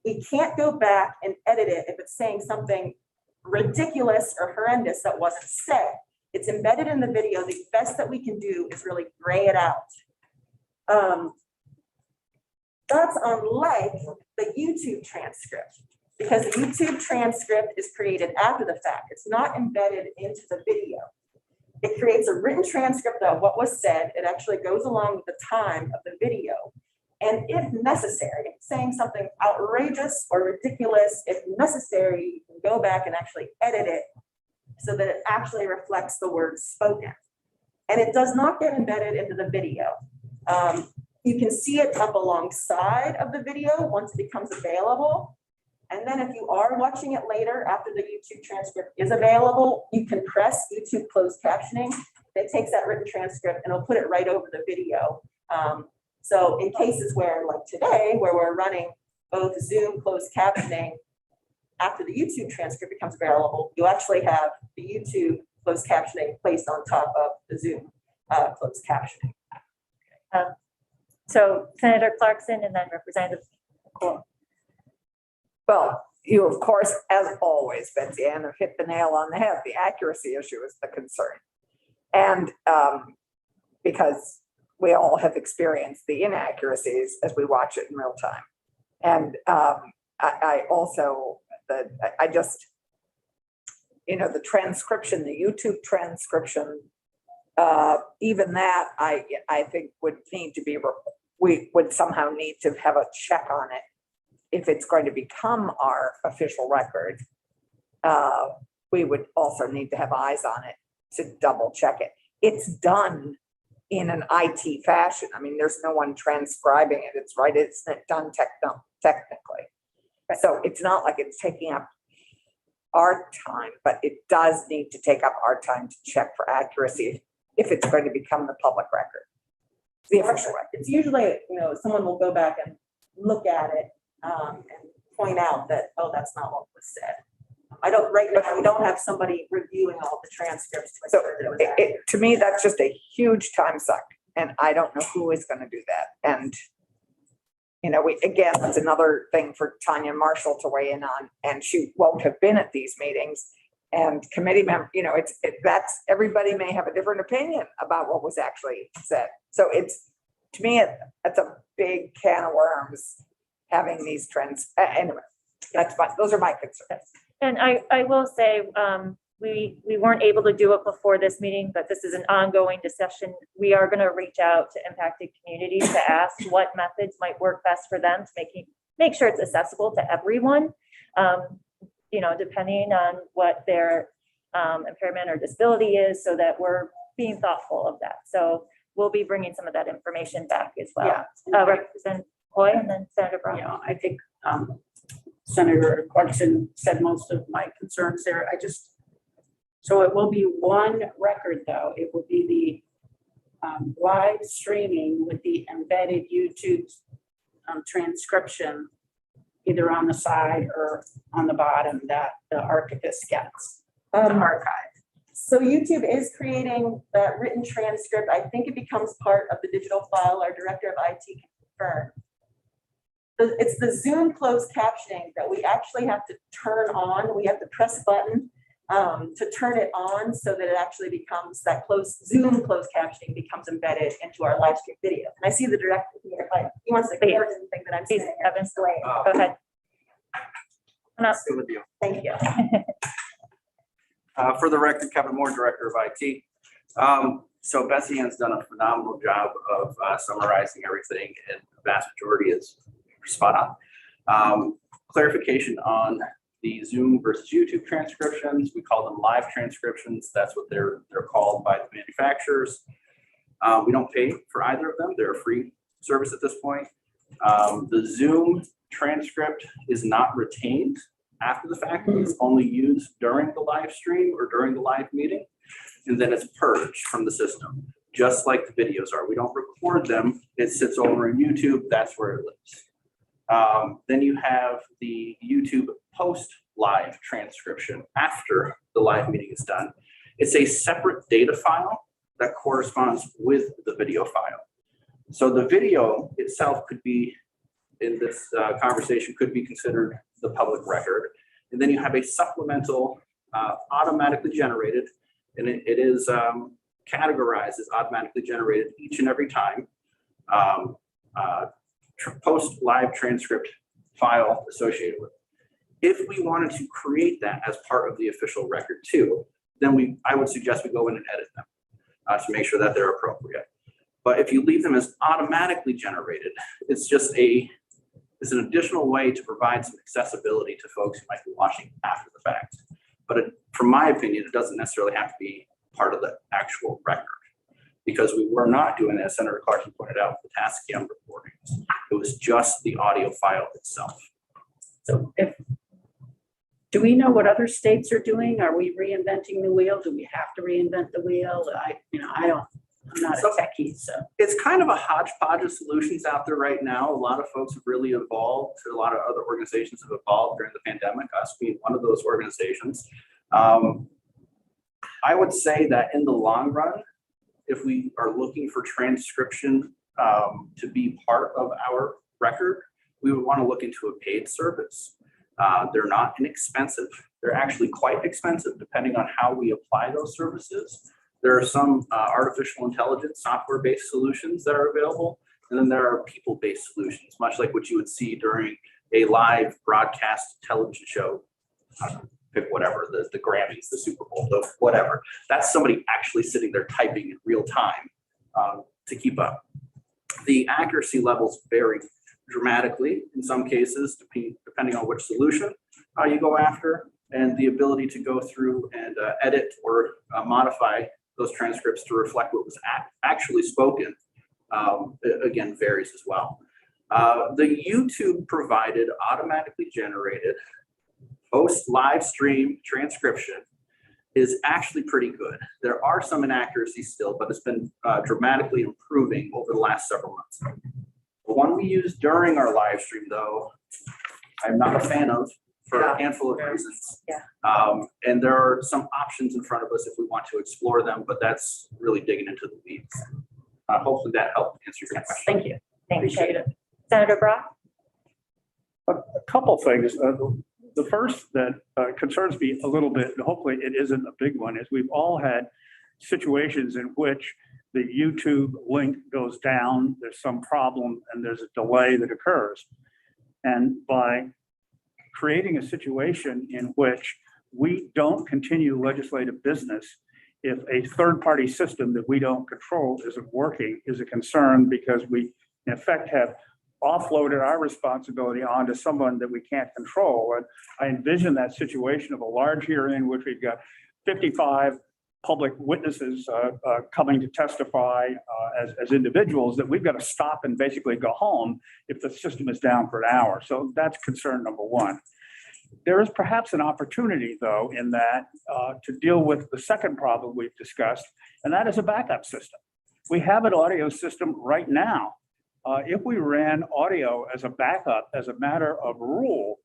Speaker 2: We can't go back and edit it if it's saying something ridiculous or horrendous that wasn't said. It's embedded in the video. The best that we can do is really gray it out. That's unlike the YouTube transcript because the YouTube transcript is created after the fact. It's not embedded into the video. It creates a written transcript of what was said. It actually goes along with the time of the video. And if necessary, saying something outrageous or ridiculous, if necessary, you can go back and actually edit it so that it actually reflects the words spoken. And it does not get embedded into the video. You can see it up alongside of the video once it becomes available. And then if you are watching it later after the YouTube transcript is available, you can press YouTube closed captioning. It takes that written transcript and it'll put it right over the video. So in cases where, like today, where we're running both Zoom closed captioning after the YouTube transcript becomes available, you actually have the YouTube closed captioning placed on top of the Zoom closed captioning.
Speaker 1: So Senator Clarkson and then Representative Cool.
Speaker 4: Well, you, of course, as always, Betsy Ann, have hit the nail on the head. The accuracy issue is the concern. And because we all have experienced the inaccuracies as we watch it in real time. And I also, the transcription, the YouTube transcription, even that I think would need to be we would somehow need to have a check on it. If it's going to become our official record, we would also need to have eyes on it to double check it. It's done in an IT fashion. I mean, there's no one transcribing it. It's right. It's done technically. So it's not like it's taking up our time, but it does need to take up our time to check for accuracy if it's going to become the public record, the official record.
Speaker 2: It's usually, someone will go back and look at it and point out that, oh, that's not what was said. Right now, we don't have somebody reviewing all the transcripts to
Speaker 4: So
Speaker 2: ensure that it was accurate.
Speaker 4: to me, that's just a huge time suck, and I don't know who is going to do that. And that's another thing for Tanya Marshall to weigh in on, and she won't have been at these meetings. And committee member, that's everybody may have a different opinion about what was actually said. So to me, it's a big can of worms having these trends. Anyway, those are my concerns.
Speaker 1: And I will say, we weren't able to do it before this meeting, but this is an ongoing discussion. We are going to reach out to impacted communities to ask what methods might work best for them to make sure it's accessible to everyone, depending on what their impairment or disability is, so that we're being thoughtful of that. So we'll be bringing some of that information back as well.
Speaker 3: Yeah.
Speaker 1: Representative Hoy and then Senator Brock.
Speaker 3: Yeah, I think Senator Clarkson said most of my concerns there. So it will be one record though. It will be the live streaming with the embedded YouTube transcription, either on the side or on the bottom, that the archivist gets to archive.
Speaker 2: So YouTube is creating that written transcript. I think it becomes part of the digital file. Our director of IT can confirm. It's the Zoom closed captioning that we actually have to turn on. We have to press a button to turn it on so that it actually becomes that Zoom closed captioning becomes embedded into our live stream video. And I see the director here, like he wants to cover anything that I'm
Speaker 1: Please,
Speaker 2: saying.
Speaker 1: Kevin, go ahead.
Speaker 2: Thank you.
Speaker 8: For the record, Kevin Moore, Director of IT. So Betsy Ann's done a phenomenal job of summarizing everything, and the vast majority is spot on. Clarification on the Zoom versus YouTube transcriptions. We call them live transcriptions. That's what they're called by the manufacturers. We don't pay for either of them. They're a free service at this point. The Zoom transcript is not retained after the fact. It's only used during the live stream or during the live meeting, and then it's purged from the system, just like the videos are. We don't record them. It sits over in YouTube. That's where it lives. Then you have the YouTube post live transcription after the live meeting is done. It's a separate data file that corresponds with the video file. So the video itself could be, in this conversation, could be considered the public record. And then you have a supplemental automatically generated, and it is categorized as automatically generated each and every time. Post live transcript file associated with it. If we wanted to create that as part of the official record too, then I would suggest we go in and edit them to make sure that they're appropriate. But if you leave them as automatically generated, it's an additional way to provide some accessibility to folks who might be watching after the fact. But from my opinion, it doesn't necessarily have to be part of the actual record, because we were not doing that, as Senator Clarkson pointed out, with the Tascam recordings. It was just the audio file itself.
Speaker 3: So do we know what other states are doing? Are we reinventing the wheel? Do we have to reinvent the wheel? I'm not a techie, so.
Speaker 8: It's kind of a hodgepodge of solutions out there right now. A lot of folks have really evolved. A lot of other organizations have evolved during the pandemic, us being one of those organizations. I would say that in the long run, if we are looking for transcription to be part of our record, we would want to look into a paid service. They're not inexpensive. They're actually quite expensive depending on how we apply those services. There are some artificial intelligence software-based solutions that are available, and then there are people-based solutions, much like what you would see during a live broadcast television show. Pick whatever, the Grammys, the Super Bowl, whatever. That's somebody actually sitting there typing in real time to keep up. The accuracy levels vary dramatically in some cases, depending on which solution you go after, and the ability to go through and edit or modify those transcripts to reflect what was actually spoken, again, varies as well. The YouTube provided automatically generated post live stream transcription is actually pretty good. There are some inaccuracies still, but it's been dramatically improving over the last several months. The one we used during our live stream, though, I'm not a fan of for a handful of reasons. And there are some options in front of us if we want to explore them, but that's really digging into the weeds. Hopefully that helped answer your question.
Speaker 3: Thank you.
Speaker 1: Appreciate it. Senator Brock?
Speaker 5: A couple things. The first that concerns me a little bit, and hopefully it isn't a big one, is we've all had situations in which the YouTube link goes down, there's some problem, and there's a delay that occurs. And by creating a situation in which we don't continue legislative business if a third-party system that we don't control isn't working is a concern, because we in effect have offloaded our responsibility onto someone that we can't control. And I envision that situation of a large hearing in which we've got 55 public witnesses coming to testify as individuals, that we've got to stop and basically go home if the system is down for an hour. So that's concern number one. There is perhaps an opportunity, though, in that to deal with the second problem we've discussed, and that is a backup system. We have an audio system right now. If we ran audio as a backup, as a matter of rule,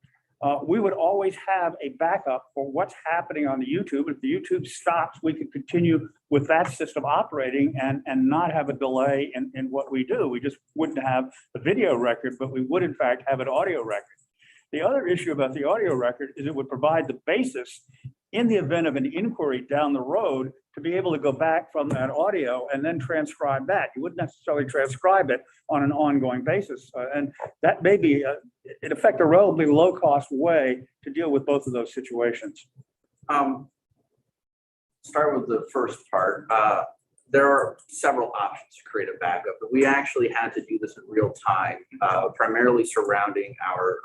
Speaker 5: we would always have a backup for what's happening on the YouTube. If the YouTube stops, we could continue with that system operating and not have a delay in what we do. We just wouldn't have a video record, but we would in fact have an audio record. The other issue about the audio record is it would provide the basis in the event of an inquiry down the road to be able to go back from that audio and then transcribe that. You wouldn't necessarily transcribe it on an ongoing basis. And that may be, in effect, a relatively low-cost way to deal with both of those situations.
Speaker 8: Start with the first part. There are several options to create a backup, but we actually had to do this in real time, primarily surrounding our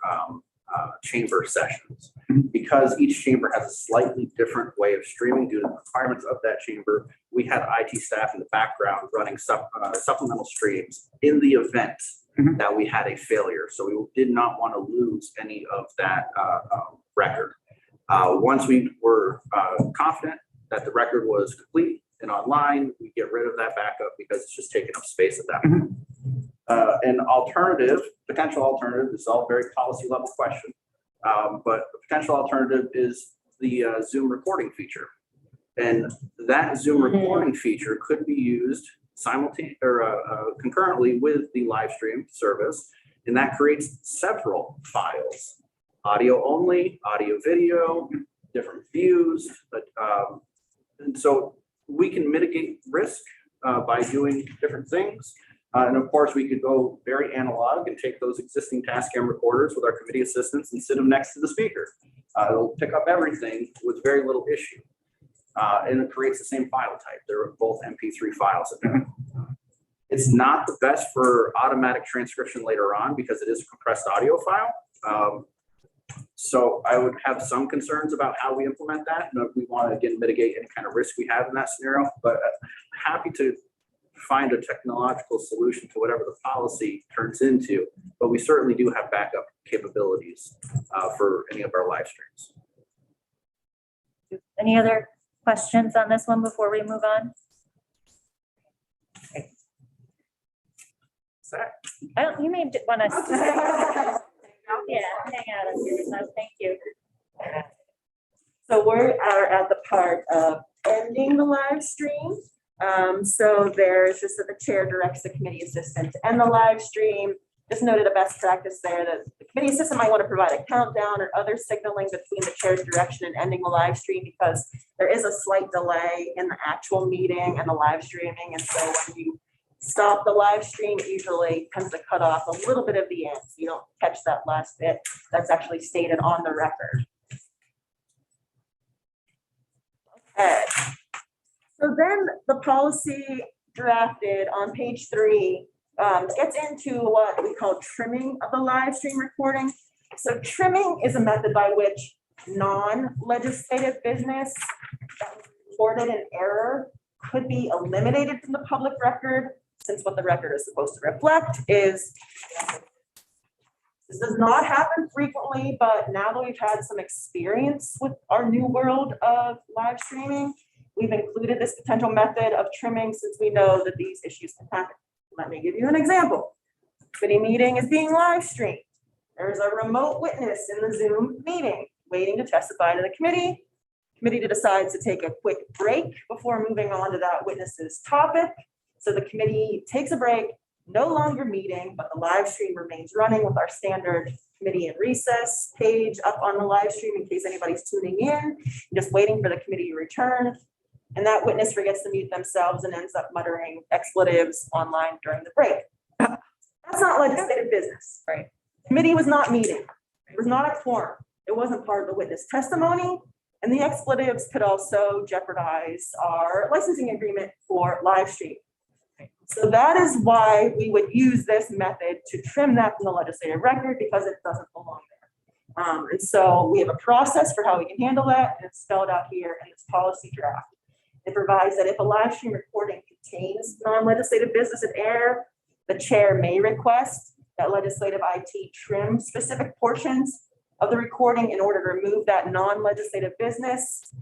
Speaker 8: chamber sessions, because each chamber has a slightly different way of streaming due to the requirements of that chamber. We had IT staff in the background running supplemental streams in the event that we had a failure. So we did not want to lose any of that record. Once we were confident that the record was complete and online, we get rid of that backup because it's just taking up space at that point. An alternative, potential alternative, this is all very policy level question, but the potential alternative is the Zoom recording feature. And that Zoom recording feature could be used concurrently with the live stream service, and that creates several files, audio only, audio video, different views. And so we can mitigate risk by doing different things. And of course, we could go very analog and take those existing Tascam recorders with our committee assistants and sit them next to the speaker. It'll pick up everything with very little issue. And it creates the same file type. They're both MP3 files. It's not the best for automatic transcription later on because it is a compressed audio file. So I would have some concerns about how we implement that. And if we want to, again, mitigate any kind of risk we have in that scenario, but happy to find a technological solution to whatever the policy turns into, but we certainly do have backup capabilities for any of our live streams.
Speaker 1: Any other questions on this one before we move on? You may want to. Yeah, hang out on here. No, thank you.
Speaker 2: So we are at the part of ending the live stream. So there's just that the chair directs the committee assistant to end the live stream. Just noted a best practice there that the committee assistant might want to provide a countdown or other signaling between the chair's direction and ending the live stream, because there is a slight delay in the actual meeting and the live streaming. And so when you stop the live stream, it usually tends to cut off a little bit of the end. So you don't catch that last bit that's actually stated on the record. Okay. So then the policy drafted on page 3 gets into what we call trimming of the live stream recording. So trimming is a method by which non-legislative business that was reported in error could be eliminated from the public record, since what the record is supposed to reflect is, this does not happen frequently, but now that we've had some experience with our new world of live streaming, we've included this potential method of trimming since we know that these issues can happen. Let me give you an example. Committee meeting is being live streamed. There's a remote witness in the Zoom meeting waiting to testify to the committee. Committee decides to take a quick break before moving on to that witness's topic. So the committee takes a break, no longer meeting, but the live stream remains running with our standard committee in recess page up on the live stream in case anybody's tuning in, just waiting for the committee to return. And that witness forgets to mute themselves and ends up muttering expletives online during the break. That's not legislative business.
Speaker 6: Right.
Speaker 2: Committee was not meeting. It was not a quorum. It wasn't part of the witness testimony. And the expletives could also jeopardize our licensing agreement for live stream. So that is why we would use this method to trim that from the legislative record, because it doesn't belong there. And so we have a process for how we can handle that, and it's spelled out here in this policy draft. It provides that if a live stream recording contains non-legislative business in error, the chair may request that legislative IT trim specific portions of the recording in order to remove that non-legislative business.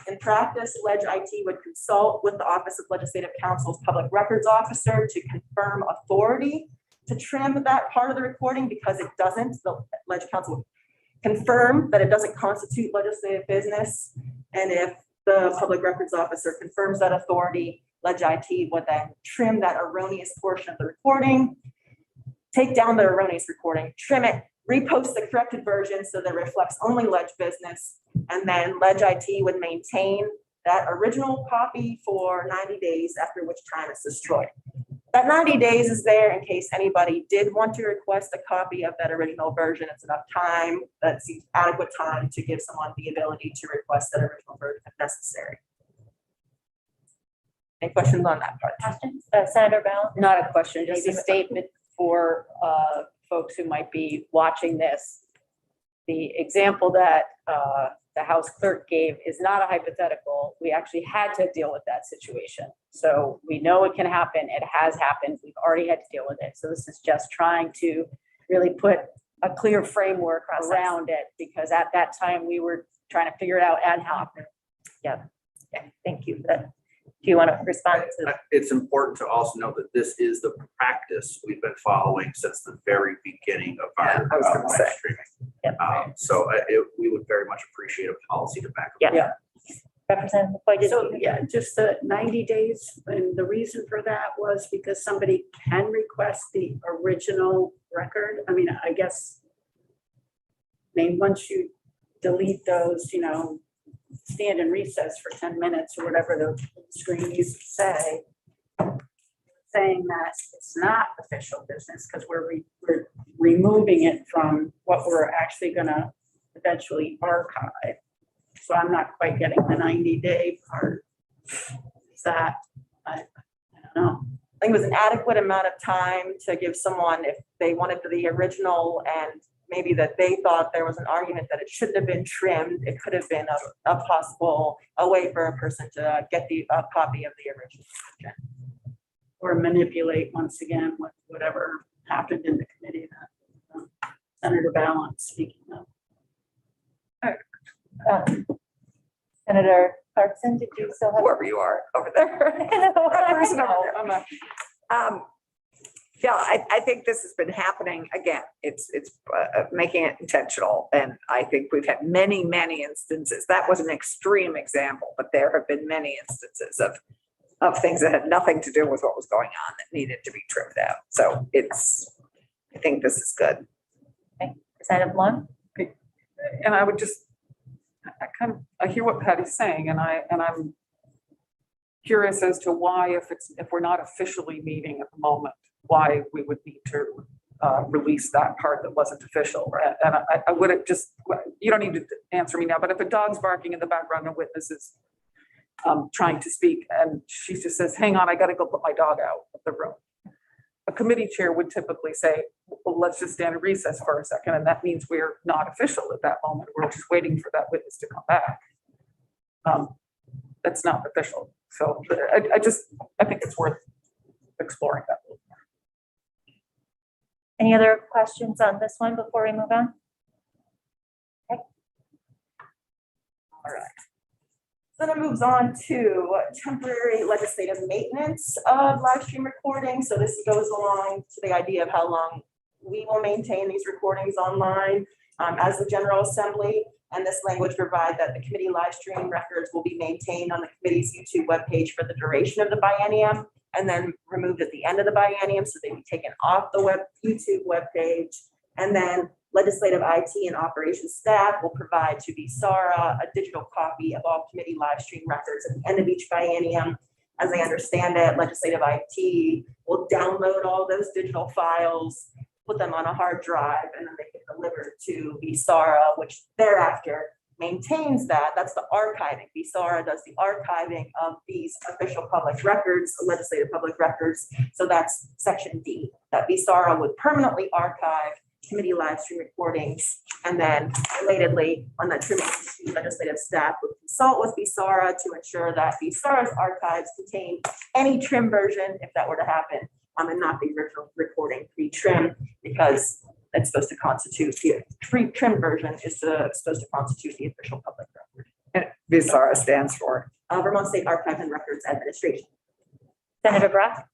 Speaker 2: In practice, Leg IT would consult with the Office of Legislative Counsel's Public Records Officer to confirm authority to trim that part of the recording, because it doesn't. The Leg Counsel would confirm that it doesn't constitute legislative business. And if the Public Records Officer confirms that authority, Leg IT would then trim that erroneous portion of the recording, take down the erroneous recording, trim it, repost the corrected version so that it reflects only Leg business, and then Leg IT would maintain that original copy for 90 days, after which time it's destroyed. That 90 days is there in case anybody did want to request a copy of that original version. It's enough time, that's adequate time to give someone the ability to request that original version if necessary. Any questions on that part?
Speaker 1: Questions? Senator Bell?
Speaker 6: Not a question, just a statement for folks who might be watching this. The example that the House Clerk gave is not a hypothetical. We actually had to deal with that situation. So we know it can happen. It has happened. We've already had to deal with it. So this is just trying to really put a clear framework around it, because at that time we were trying to figure it out ad hoc.
Speaker 1: Yeah, thank you for that. Do you want to respond to?
Speaker 8: It's important to also know that this is the practice we've been following since the very beginning of our
Speaker 4: I was gonna
Speaker 8: live
Speaker 4: say.
Speaker 8: streaming.
Speaker 1: Yeah.
Speaker 8: So we would very much appreciate a policy to back up.
Speaker 1: Yeah. Representative Boyd,
Speaker 3: So, yeah, just the 90 days, and the reason for that was because somebody can request the original record. I mean, I guess, once you delete those, stand in recess for 10 minutes or whatever the screen used to say, saying that it's not official business because we're removing it from what we're actually going to eventually archive. So I'm not quite getting the 90-day part. Is that, I don't know.
Speaker 2: I think it was an adequate amount of time to give someone, if they wanted the original and maybe that they thought there was an argument that it shouldn't have been trimmed, it could have been a way for a person to get a copy of the original.
Speaker 3: Or manipulate once again whatever happened in the committee that Senator Balance speaking of.
Speaker 1: Senator Clarkson, did you still have?
Speaker 4: Whoever you are over there. Yeah, I think this has been happening again. It's making it intentional. And I think we've had many, many instances. That was an extreme example, but there have been many instances of things that had nothing to do with what was going on that needed to be trimmed out. So I think this is good.
Speaker 1: Okay. Representative Lund?
Speaker 7: And I would just, I hear what Patty's saying, and I'm curious as to why, if we're not officially meeting at the moment, why we would need to release that part that wasn't official. And I would have just, you don't need to answer me now, but if a dog's barking in the background and witness is trying to speak and she just says, hang on, I got to go put my dog out of the room. a committee chair would typically say, well, let's just stand in recess for a second, and that means we're not official at that moment. We're just waiting for that witness to come back. That's not official. So I think it's worth exploring that.
Speaker 1: Any other questions on this one before we move on?
Speaker 2: All right. So then it moves on to temporary legislative maintenance of live stream recording. So this goes along to the idea of how long we will maintain these recordings online as the General Assembly. And this language provides that the committee live stream records will be maintained on the committee's YouTube webpage for the duration of the biennium, and then removed at the end of the biennium, so they be taken off the YouTube webpage. And then legislative IT and operations staff will provide to VSARA a digital copy of all committee live stream records at the end of each biennium. As I understand it, legislative IT will download all those digital files, put them on a hard drive, and then they get delivered to VSARA, which thereafter maintains that. That's the archiving. VSARA does the archiving of these official public records, legislative public records. So that's section D, that VSARA would permanently archive committee live stream recordings. And then relatedly, on that trim, legislative staff would consult with VSARA to ensure that VSARA's archives contain any trim version, if that were to happen, and not the original recording pre-trim, because it's supposed to constitute, the pre-trim version is supposed to constitute the official public record.
Speaker 4: And VSARA stands for?
Speaker 2: Vermont State Archives and Records Administration.
Speaker 1: Senator Brock?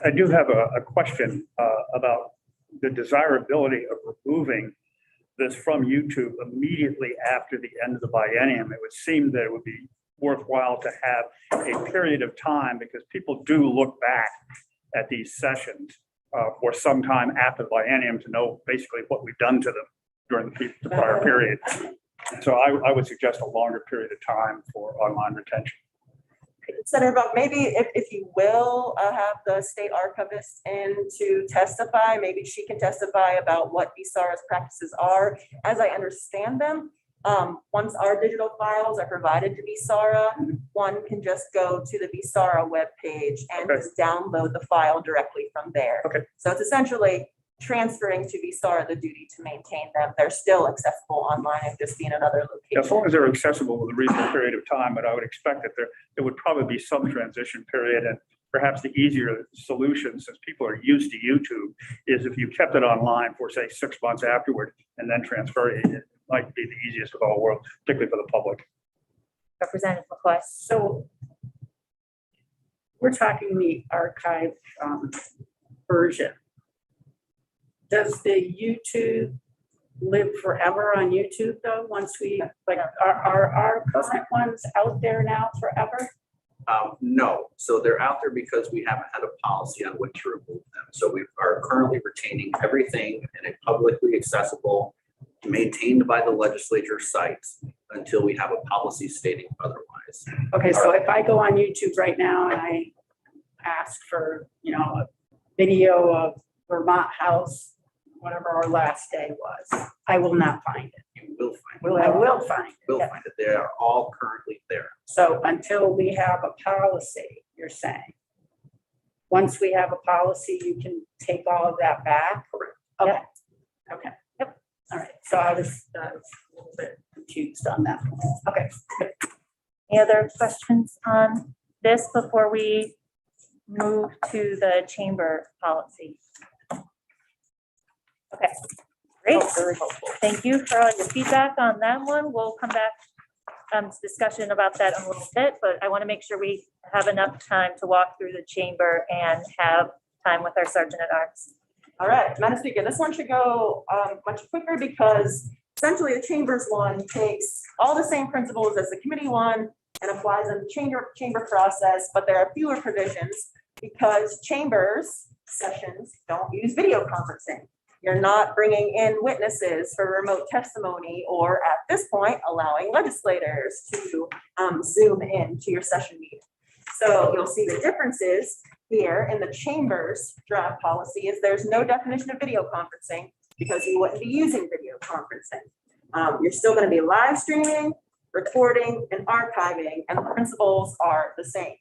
Speaker 5: I do have a question about the desirability of removing this from YouTube immediately after the end of the biennium. It would seem that it would be worthwhile to have a period of time, because people do look back at these sessions for some time after the biennium to know basically what we've done to them during the prior period. So I would suggest a longer period of time for online retention.
Speaker 2: Senator Brock, maybe if you will have the state archivist in to testify, maybe she can testify about what VSARA's practices are. As I understand them, once our digital files are provided to VSARA, one can just go to the VSARA webpage and just download the file directly from there.
Speaker 5: Okay.
Speaker 2: So it's essentially transferring to VSARA the duty to maintain them. They're still accessible online and just be in another location.
Speaker 5: As long as they're accessible with a reasonable period of time, but I would expect that there would probably be some transition period, and perhaps the easier solution, since people are used to YouTube, is if you kept it online for, say, 6 months afterward and then transfer it. It might be the easiest of all worlds, particularly for the public.
Speaker 1: Representative McCoy?
Speaker 3: So we're talking the archive version. Does the YouTube live forever on YouTube though? Once we, like, are our current ones out there now forever?
Speaker 8: No, so they're out there because we haven't had a policy on when to remove them. So we are currently retaining everything in a publicly accessible, maintained by the legislature sites until we have a policy stating otherwise.
Speaker 3: Okay, so if I go on YouTube right now and I ask for, a video of Vermont House, whatever our last day was, I will not find it.
Speaker 8: You will find it.
Speaker 3: I will find it.
Speaker 8: Will find it. They are all currently there.
Speaker 3: So until we have a policy, you're saying? Once we have a policy, you can take all of that back?
Speaker 8: Correct.
Speaker 3: Okay, okay. Yep. All right, so I was a little bit confused on that. Okay.
Speaker 1: Any other questions on this before we move to the chamber policy? Okay, great.
Speaker 3: Very helpful.
Speaker 1: Thank you for all your feedback on that one. We'll come back to discussion about that in a little bit, but I want to make sure we have enough time to walk through the chamber and have time with our Sergeant at Arms.
Speaker 2: All right, Madam Speaker, this one should go much quicker because essentially the chambers one takes all the same principles as the committee one and applies them to chamber process, but there are fewer provisions because chambers sessions don't use video conferencing. You're not bringing in witnesses for remote testimony or at this point, allowing legislators to Zoom in to your session meeting. So you'll see the differences here in the chambers draft policy is there's no definition of video conferencing because you wouldn't be using video conferencing. You're still going to be live streaming, recording, and archiving, and the principles are the same.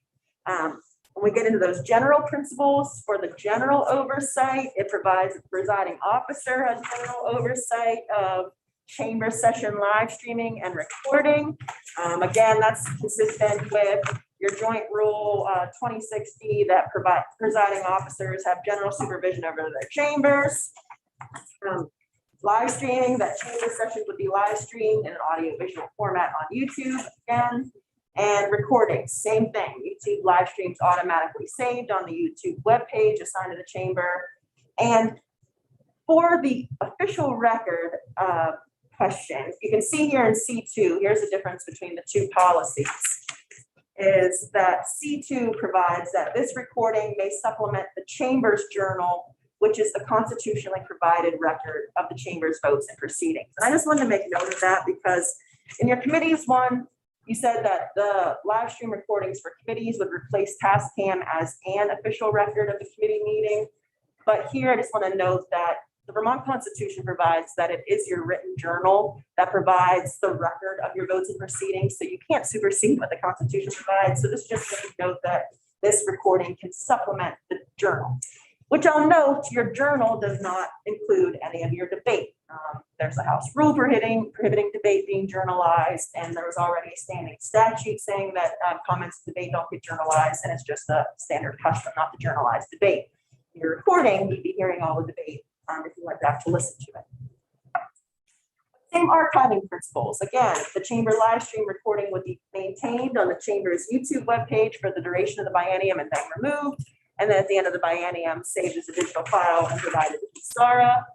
Speaker 2: When we get into those general principles for the general oversight, it provides the presiding officer has general oversight of chamber session live streaming and recording. Again, that's consistent with your joint rule 2060 that provide presiding officers have general supervision over their chambers. Live streaming, that chamber sessions would be live streamed in an audio visual format on YouTube again. And recording, same thing. YouTube live streams automatically saved on the YouTube webpage assigned to the chamber. And for the official record questions, you can see here in C2, here's the difference between the two policies, is that C2 provides that this recording may supplement the chamber's journal, which is the constitutionally provided record of the chamber's votes and proceedings. And I just wanted to make note of that because in your committees one, you said that the live stream recordings for committees would replace TaskCam as an official record of the committee meeting. But here I just want to note that the Vermont Constitution provides that it is your written journal that provides the record of your votes and proceedings. So you can't supersede what the Constitution provides. So this just makes note that this recording can supplement the journal, which I'll note your journal does not include any of your debate. There's a House rule prohibiting debate being journalized, and there was already a standing statute saying that comments in debate don't get journalized, and it's just a standard custom not to journalize debate. Your recording, you'd be hearing all the debate if you went back to listen to it. Same archiving principles. Again, the chamber live stream recording would be maintained on the chamber's YouTube webpage for the duration of the biennium and then removed. And then at the end of the biennium, saved as a digital file and provided to SARA.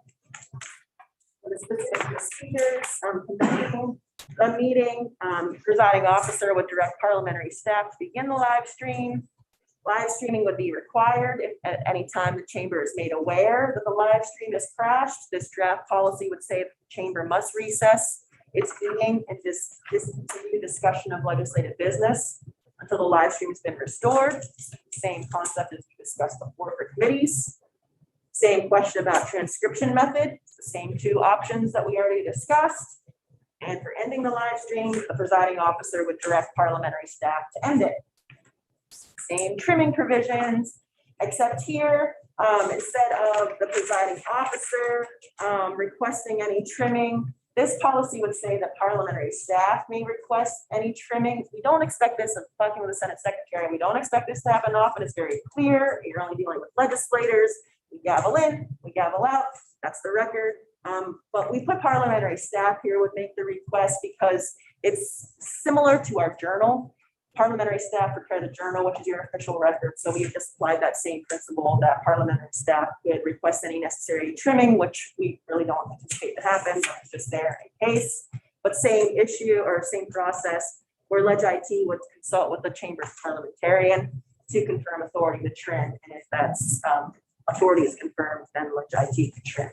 Speaker 2: The specific procedures, conducting a meeting, presiding officer would direct parliamentary staff to begin the live stream. Live streaming would be required if at any time the chamber is made aware that the live stream has crashed. This draft policy would say that the chamber must recess its meeting and discontinue discussion of legislative business until the live stream has been restored. Same concept as we discussed before for committees. Same question about transcription method, the same two options that we already discussed. And for ending the live stream, the presiding officer would direct parliamentary staff to end it. Same trimming provisions, except here, instead of the presiding officer requesting any trimming, this policy would say that parliamentary staff may request any trimming. We don't expect this, I'm talking with the Senate Secretary, we don't expect this to happen often. It's very clear. You're only dealing with legislators. We gavel in, we gavel out. That's the record. But we put parliamentary staff here would make the request because it's similar to our journal. Parliamentary staff prepare the journal, which is your official record. So we've just applied that same principle that parliamentary staff could request any necessary trimming, which we really don't anticipate to happen. It's just there in case. But same issue or same process where Leg IT would consult with the chamber's parliamentarian to confirm authority to trim. And if that's authority is confirmed, then Leg IT can trim.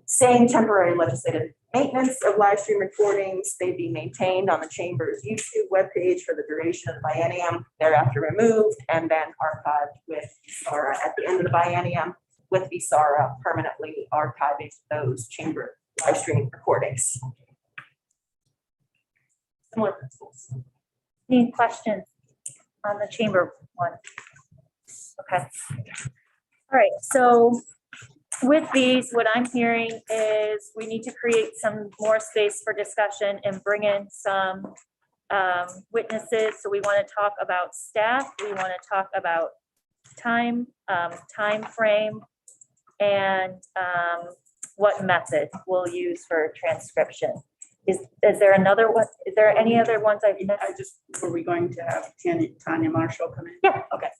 Speaker 2: Same temporary legislative maintenance of live stream recordings, they'd be maintained on the chamber's YouTube webpage for the duration of the biennium, thereafter removed, and then archived with SARA at the end of the biennium, with SARA permanently archiving those chamber live stream recordings. Similar principles.
Speaker 1: Any questions on the chamber one? Okay. All right, so with these, what I'm hearing is we need to create some more space for discussion and bring in some witnesses. So we want to talk about staff. We want to talk about time frame, and what method we'll use for transcription. Is there another one? Is there any other ones I've missed?
Speaker 3: Were we going to have Tanya Marshall come in?
Speaker 1: Yeah, okay.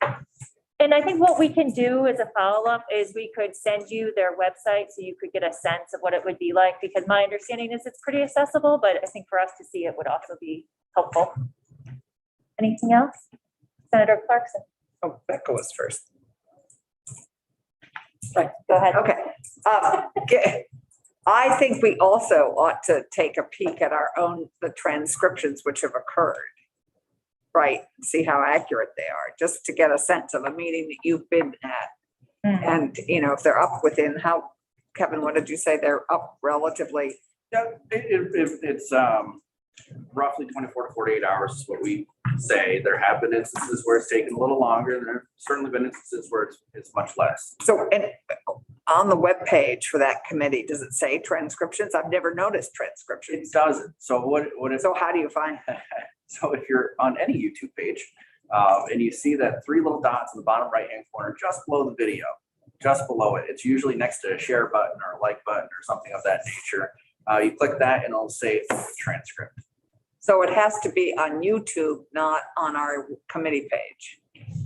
Speaker 1: And I think what we can do as a follow-up is we could send you their website so you could get a sense of what it would be like, because my understanding is it's pretty accessible, but I think for us to see it would also be helpful. Anything else? Senator Clarkson.
Speaker 7: Oh, Becca was first.
Speaker 1: Right, go ahead.
Speaker 4: Okay. I think we also ought to take a peek at the transcriptions which have occurred. Right, see how accurate they are, just to get a sense of a meeting that you've been at.
Speaker 1: Mhm.
Speaker 4: And, if they're up within Kevin, what did you say? They're up relatively?
Speaker 5: Yeah, it's
Speaker 8: roughly 24 to 48 hours is what we say. There have been instances where it's taken a little longer. There have certainly been instances where it's much less.
Speaker 4: So, and on the webpage for that committee, does it say transcriptions? I've never noticed
Speaker 8: It
Speaker 4: transcriptions.
Speaker 8: doesn't. So what is,
Speaker 4: So how do you find?
Speaker 8: so if you're on any YouTube page and you see that 3 little dots in the bottom right-hand corner, just below the video, just below it, it's usually next to a share button or a like button or something of that nature. You click that and it'll say transcript.
Speaker 4: So it has to be on YouTube, not on our committee page.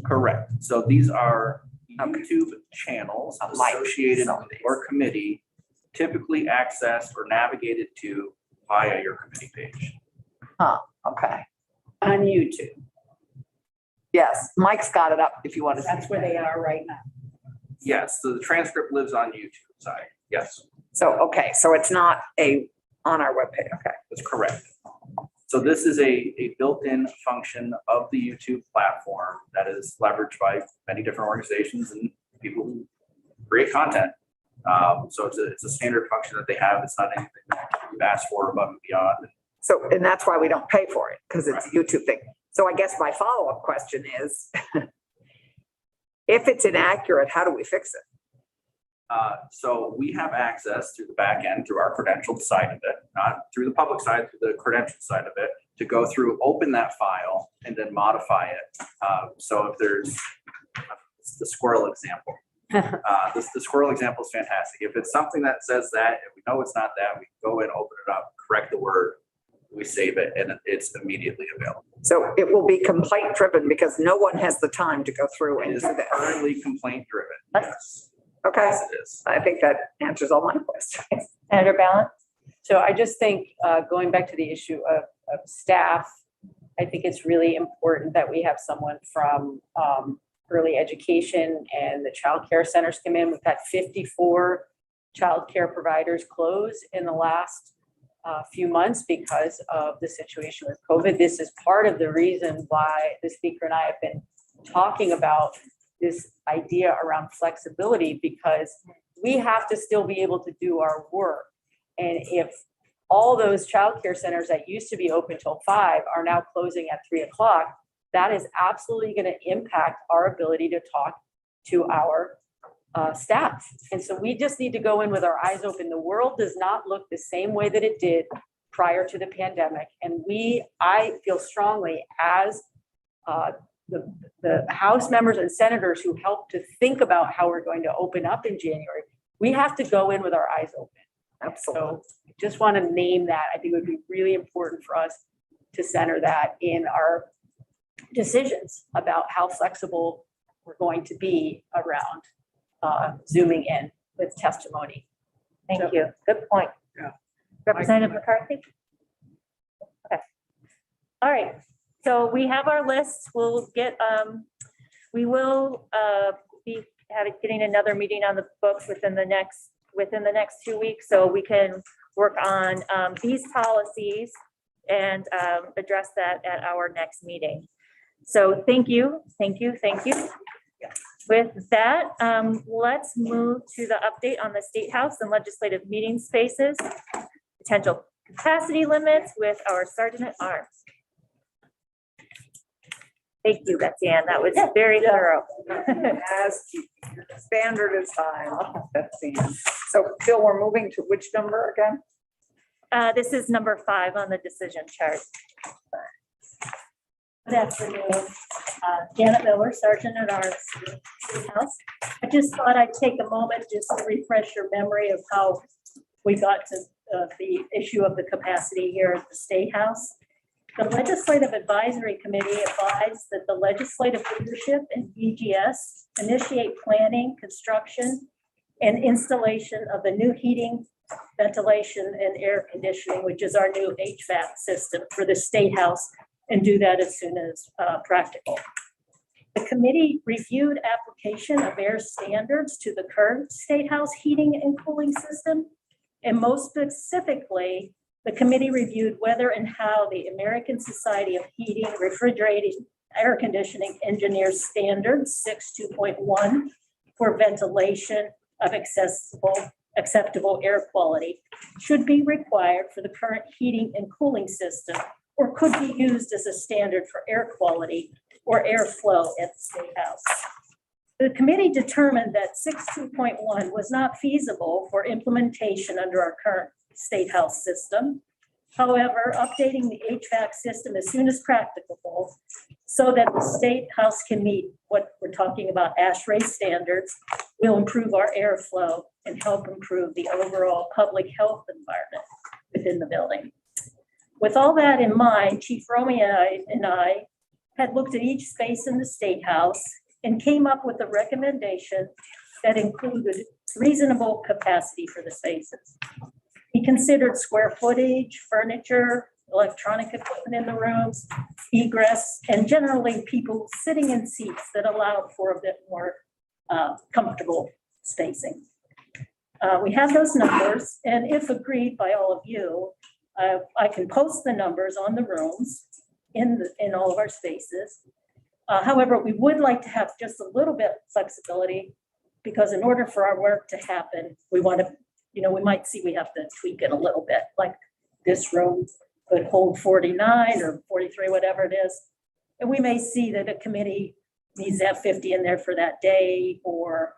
Speaker 8: Correct. So these are
Speaker 4: Okay.
Speaker 8: YouTube channels
Speaker 4: Like
Speaker 8: associated
Speaker 4: some of
Speaker 8: with
Speaker 4: these.
Speaker 8: your committee, typically accessed or navigated to via your committee page.
Speaker 4: Okay.
Speaker 3: On YouTube.
Speaker 4: Yes, Mike's got it up if you want to.
Speaker 3: That's where they are right now.
Speaker 8: Yes, so the transcript lives on YouTube side. Yes,
Speaker 4: So, okay, so it's not on our webpage. Okay.
Speaker 8: that's correct. So this is a built-in function of the YouTube platform that is leveraged by many different organizations and people who create content. So it's a standard function that they have. It's not anything that we've asked for above and beyond.
Speaker 4: So, and that's why we don't pay for it, because it's a YouTube thing. So I guess my follow-up question is, if it's inaccurate, how do we fix it?
Speaker 8: So we have access through the back end, through our credentialed side of it, not through the public side, through the credentialed side of it, to go through, open that file and then modify it. So if there's the squirrel example, the squirrel example is fantastic. If it's something that says that, and we know it's not that, we go in, open it up, correct the word, we save it, and it's immediately available.
Speaker 4: So it will be complaint driven because no one has the time to go through
Speaker 8: It
Speaker 4: and
Speaker 8: is
Speaker 4: do that.
Speaker 8: currently complaint driven. Yes,
Speaker 4: Okay,
Speaker 8: yes, it is.
Speaker 4: I think that answers all my questions.
Speaker 1: Senator Ballant?
Speaker 6: So I just think, going back to the issue of staff, I think it's really important that we have someone from early education and the childcare centers come in. We've had 54 childcare providers close in the last few months because of the situation with COVID. This is part of the reason why the speaker and I have been talking about this idea around flexibility, because we have to still be able to do our work. And if all those childcare centers that used to be open till 5 are now closing at 3 o'clock, that is absolutely going to impact our ability to talk to our staff. And so we just need to go in with our eyes open. The world does not look the same way that it did prior to the pandemic. And I feel strongly as the House members and senators who helped to think about how we're going to open up in January, we have to go in with our eyes open.
Speaker 4: Absolutely.
Speaker 6: So just want to name that. I think it would be really important for us to center that in our decisions about how flexible we're going to be around zooming in with testimony.
Speaker 1: Thank you. Good point.
Speaker 3: Yeah.
Speaker 1: Representative McCarthy? Okay. All right. So we have our list. We'll get, we will be getting another meeting on the books within the next 2 weeks, so we can work on these policies and address that at our next meeting. So thank you. With that, let's move to the update on the State House and legislative meeting spaces, potential capacity limits with our Sergeant at Arms. Thank you, Betsy Ann. That was very thorough.
Speaker 4: As standard is time. That's the end. So Phil, we're moving to which number again?
Speaker 1: This is number 5 on the decision chart.
Speaker 9: Good afternoon. Janet Miller, Sergeant at Arms, State House. I just thought I'd take a moment just to refresh your memory of how we got to the issue of the capacity here at the State House. The Legislative Advisory Committee advised that the legislative leadership and BGS initiate planning, construction, and installation of the new heating, ventilation, and air conditioning, which is our new HVAC system for the State House, and do that as soon as practical. The committee reviewed application of air standards to the current State House heating and cooling system. And most specifically, the committee reviewed whether and how the American Society of Heating, Refrigerating, Air Conditioning Engineers Standards 6.2.1 for ventilation of accessible acceptable air quality should be required for the current heating and cooling system, or could be used as a standard for air quality or airflow at the State House. The committee determined that 6.2.1 was not feasible for implementation under our current State House system. However, updating the HVAC system as soon as practicable so that the State House can meet what we're talking about, ASHRAE standards, will improve our airflow and help improve the overall public health environment within the building. With all that in mind, Chief Romeo and I had looked at each space in the State House and came up with a recommendation that included reasonable capacity for the spaces. He considered square footage, furniture, electronic equipment in the rooms, egress, and generally people sitting in seats that allowed for a bit more comfortable spacing. We have those numbers, and if agreed by all of you, I can post the numbers on the rooms in all of our spaces. However, we would like to have just a little bit of flexibility, because in order for our work to happen, we want to, we might see we have to tweak it a little bit, like this room could hold 49 or 43, whatever it is. And we may see that a committee needs to have 50 in there for that day, or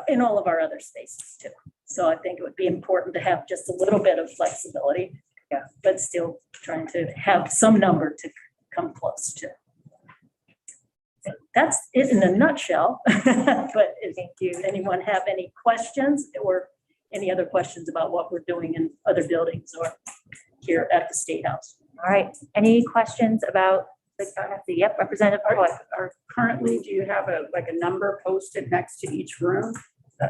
Speaker 9: in all of our other spaces too. So I think it would be important to have just a little bit of flexibility, but still trying to have some number to come close to. That's it in a nutshell. But thank you. Anyone have any questions or any other questions about what we're doing in other buildings or here at the State House?
Speaker 1: All right, any questions about yep, Representative Coy.
Speaker 3: Or currently, do you have a number posted next to each room?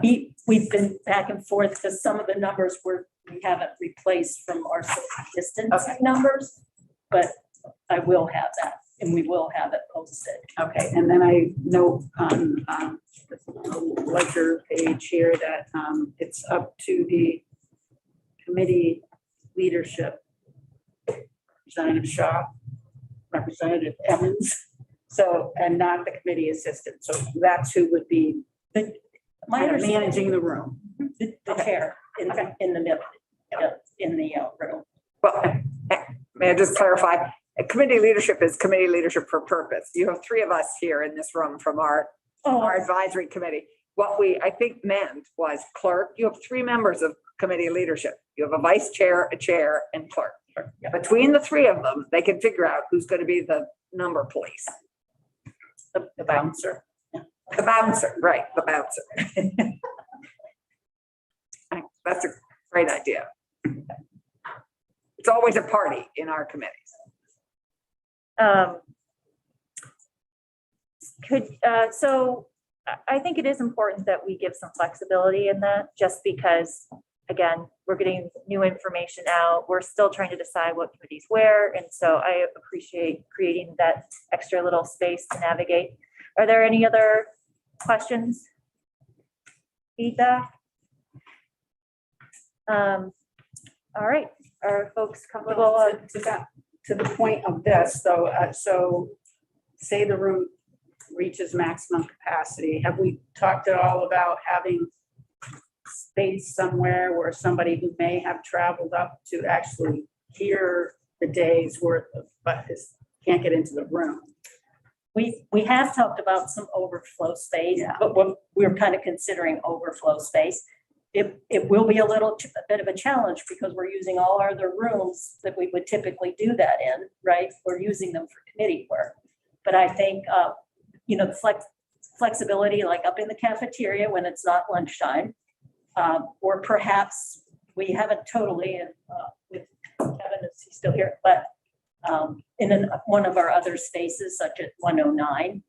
Speaker 9: We've been back and forth because some of the numbers we haven't replaced from our social distancing numbers, but I will have that, and we will have it posted.
Speaker 3: Okay, and then I note on the ledger page here that it's up to the committee leadership, Representative Shaw, Representative Evans, so, and not the committee assistant. So that's who would be managing the room.
Speaker 9: The chair in the middle, in the room.
Speaker 4: Well, may I just clarify? Committee leadership is committee leadership for purpose. You have three of us here in this room from our advisory committee. What I think meant was clerk. You have three members of committee leadership. You have a vice chair, a chair, and clerk.
Speaker 9: Yeah.
Speaker 4: Between the three of them, they can figure out who's going to be the number police.
Speaker 9: The bouncer.
Speaker 4: The bouncer, right, the bouncer. That's a great idea. It's always a party in our committees.
Speaker 1: So I think it is important that we give some flexibility in that, just because, again, we're getting new information out. We're still trying to decide what committees where. And so I appreciate creating that extra little space to navigate. Are there any other questions? Feedback? All right. Are folks comfortable?
Speaker 3: To the point of this, though, so say the room reaches maximum capacity. Have we talked at all about having space somewhere where somebody who may have traveled up to actually hear the day's worth of, but can't get into the room?
Speaker 9: We have talked about some overflow space, but we're kind of considering overflow space. It will be a bit of a challenge because we're using all our other rooms that we would typically do that in, right? We're using them for committee work. But I think, the flexibility, like up in the cafeteria when it's not lunchtime, or perhaps we haven't totally, with Kevin, is he still here? But in one of our other spaces, such as 109,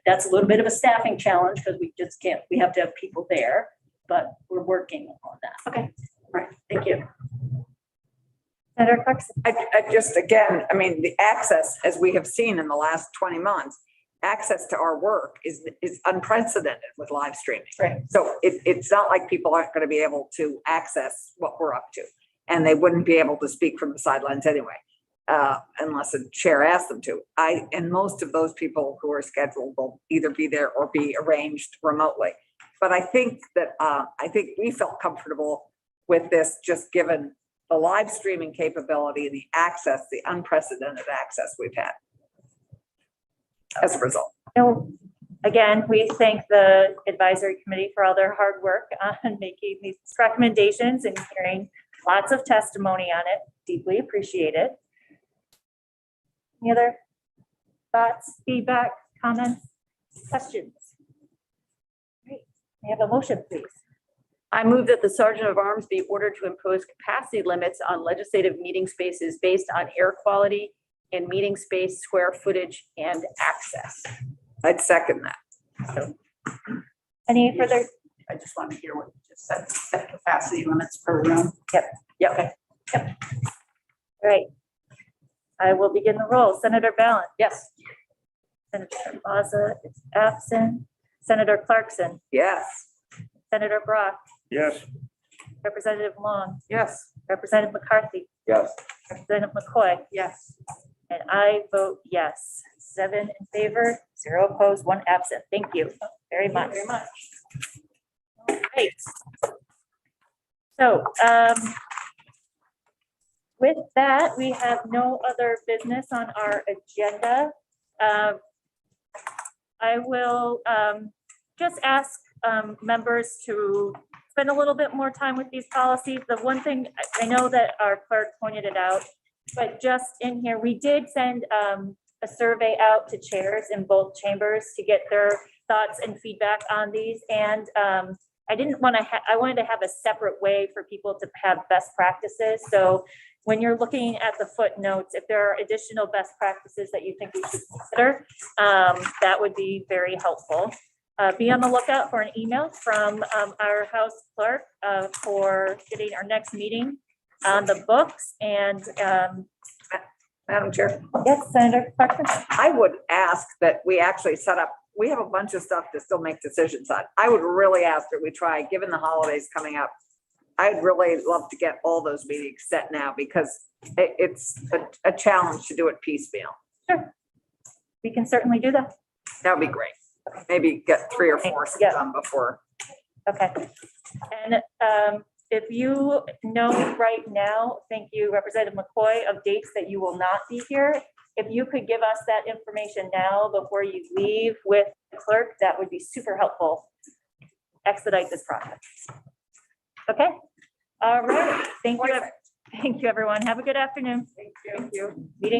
Speaker 9: that's a little bit of a staffing challenge because we just can't, we have to have people there, but we're working on that.
Speaker 3: Okay, all right, thank you.
Speaker 1: Senator Clarkson?
Speaker 4: I just, again, I mean, the access, as we have seen in the last 20 months, access to our work is unprecedented with live streaming.
Speaker 9: Right.
Speaker 4: So it's not like people aren't going to be able to access what we're up to, and they wouldn't be able to speak from the sidelines anyway, unless a chair asked them to. And most of those people who are scheduled will either be there or be arranged remotely. But I think that, I think we felt comfortable with this, just given the live streaming capability, the access, the unprecedented access we've had as a result.
Speaker 1: No, again, we thank the advisory committee for all their hard work on making these recommendations and hearing lots of testimony on it. Deeply appreciate it. Any other thoughts, feedback, comments, questions? Great. May I have a motion, please?
Speaker 6: I move that the Sergeant of Arms be ordered to impose capacity limits on legislative meeting spaces based on air quality and meeting space, square footage, and access.
Speaker 4: I'd second that.
Speaker 1: Any further?
Speaker 3: I just want to hear what you just said, set capacity limits per room.
Speaker 6: Yep.
Speaker 1: Great. I will begin the roll. Senator Ballant.
Speaker 6: Yes.
Speaker 1: Senator Baza is absent. Senator Clarkson.
Speaker 4: Yes.
Speaker 1: Senator Brock.
Speaker 5: Yes.
Speaker 1: Representative Long.
Speaker 3: Yes.
Speaker 1: Representative McCarthy.
Speaker 8: Yes.
Speaker 1: Representative McCoy.
Speaker 3: Yes.
Speaker 1: And I vote yes. 7 in favor, 0 opposed, 1 absent. Thank you very much.
Speaker 2: Very much.
Speaker 1: Great. So, with that, we have no other business on our agenda. I will just ask members to spend a little bit more time with these policies. The one thing, I know that our clerk pointed it out, but just in here, we did send a survey out to chairs in both chambers to get their thoughts and feedback on these. And I didn't want to, I wanted to have a separate way for people to have best practices. So when you're looking at the footnotes, if there are additional best practices that you think we should consider, that would be very helpful. Be on the lookout for an email from our House Clerk for getting our next meeting on the books. And
Speaker 4: Madam Chair,
Speaker 1: yes, Senator Clarkson.
Speaker 4: I would ask that we actually set up, we have a bunch of stuff to still make decisions on. I would really ask that we try, given the holidays coming up, I'd really love to get all those meetings set now, because it's a challenge to do it piecemeal.
Speaker 1: Sure. We can certainly do that.
Speaker 4: That would be great. Maybe get 3 or 4
Speaker 1: Yeah.
Speaker 4: done before.
Speaker 1: Okay. And if you know right now, thank you, Representative McCoy, of dates that you will not be here. If you could give us that information now before you leave with the clerk, that would be super helpful. Expedite this process. Okay. All right. Thank you. Thank you, everyone. Have a good afternoon.
Speaker 3: Thank you.
Speaker 1: Meeting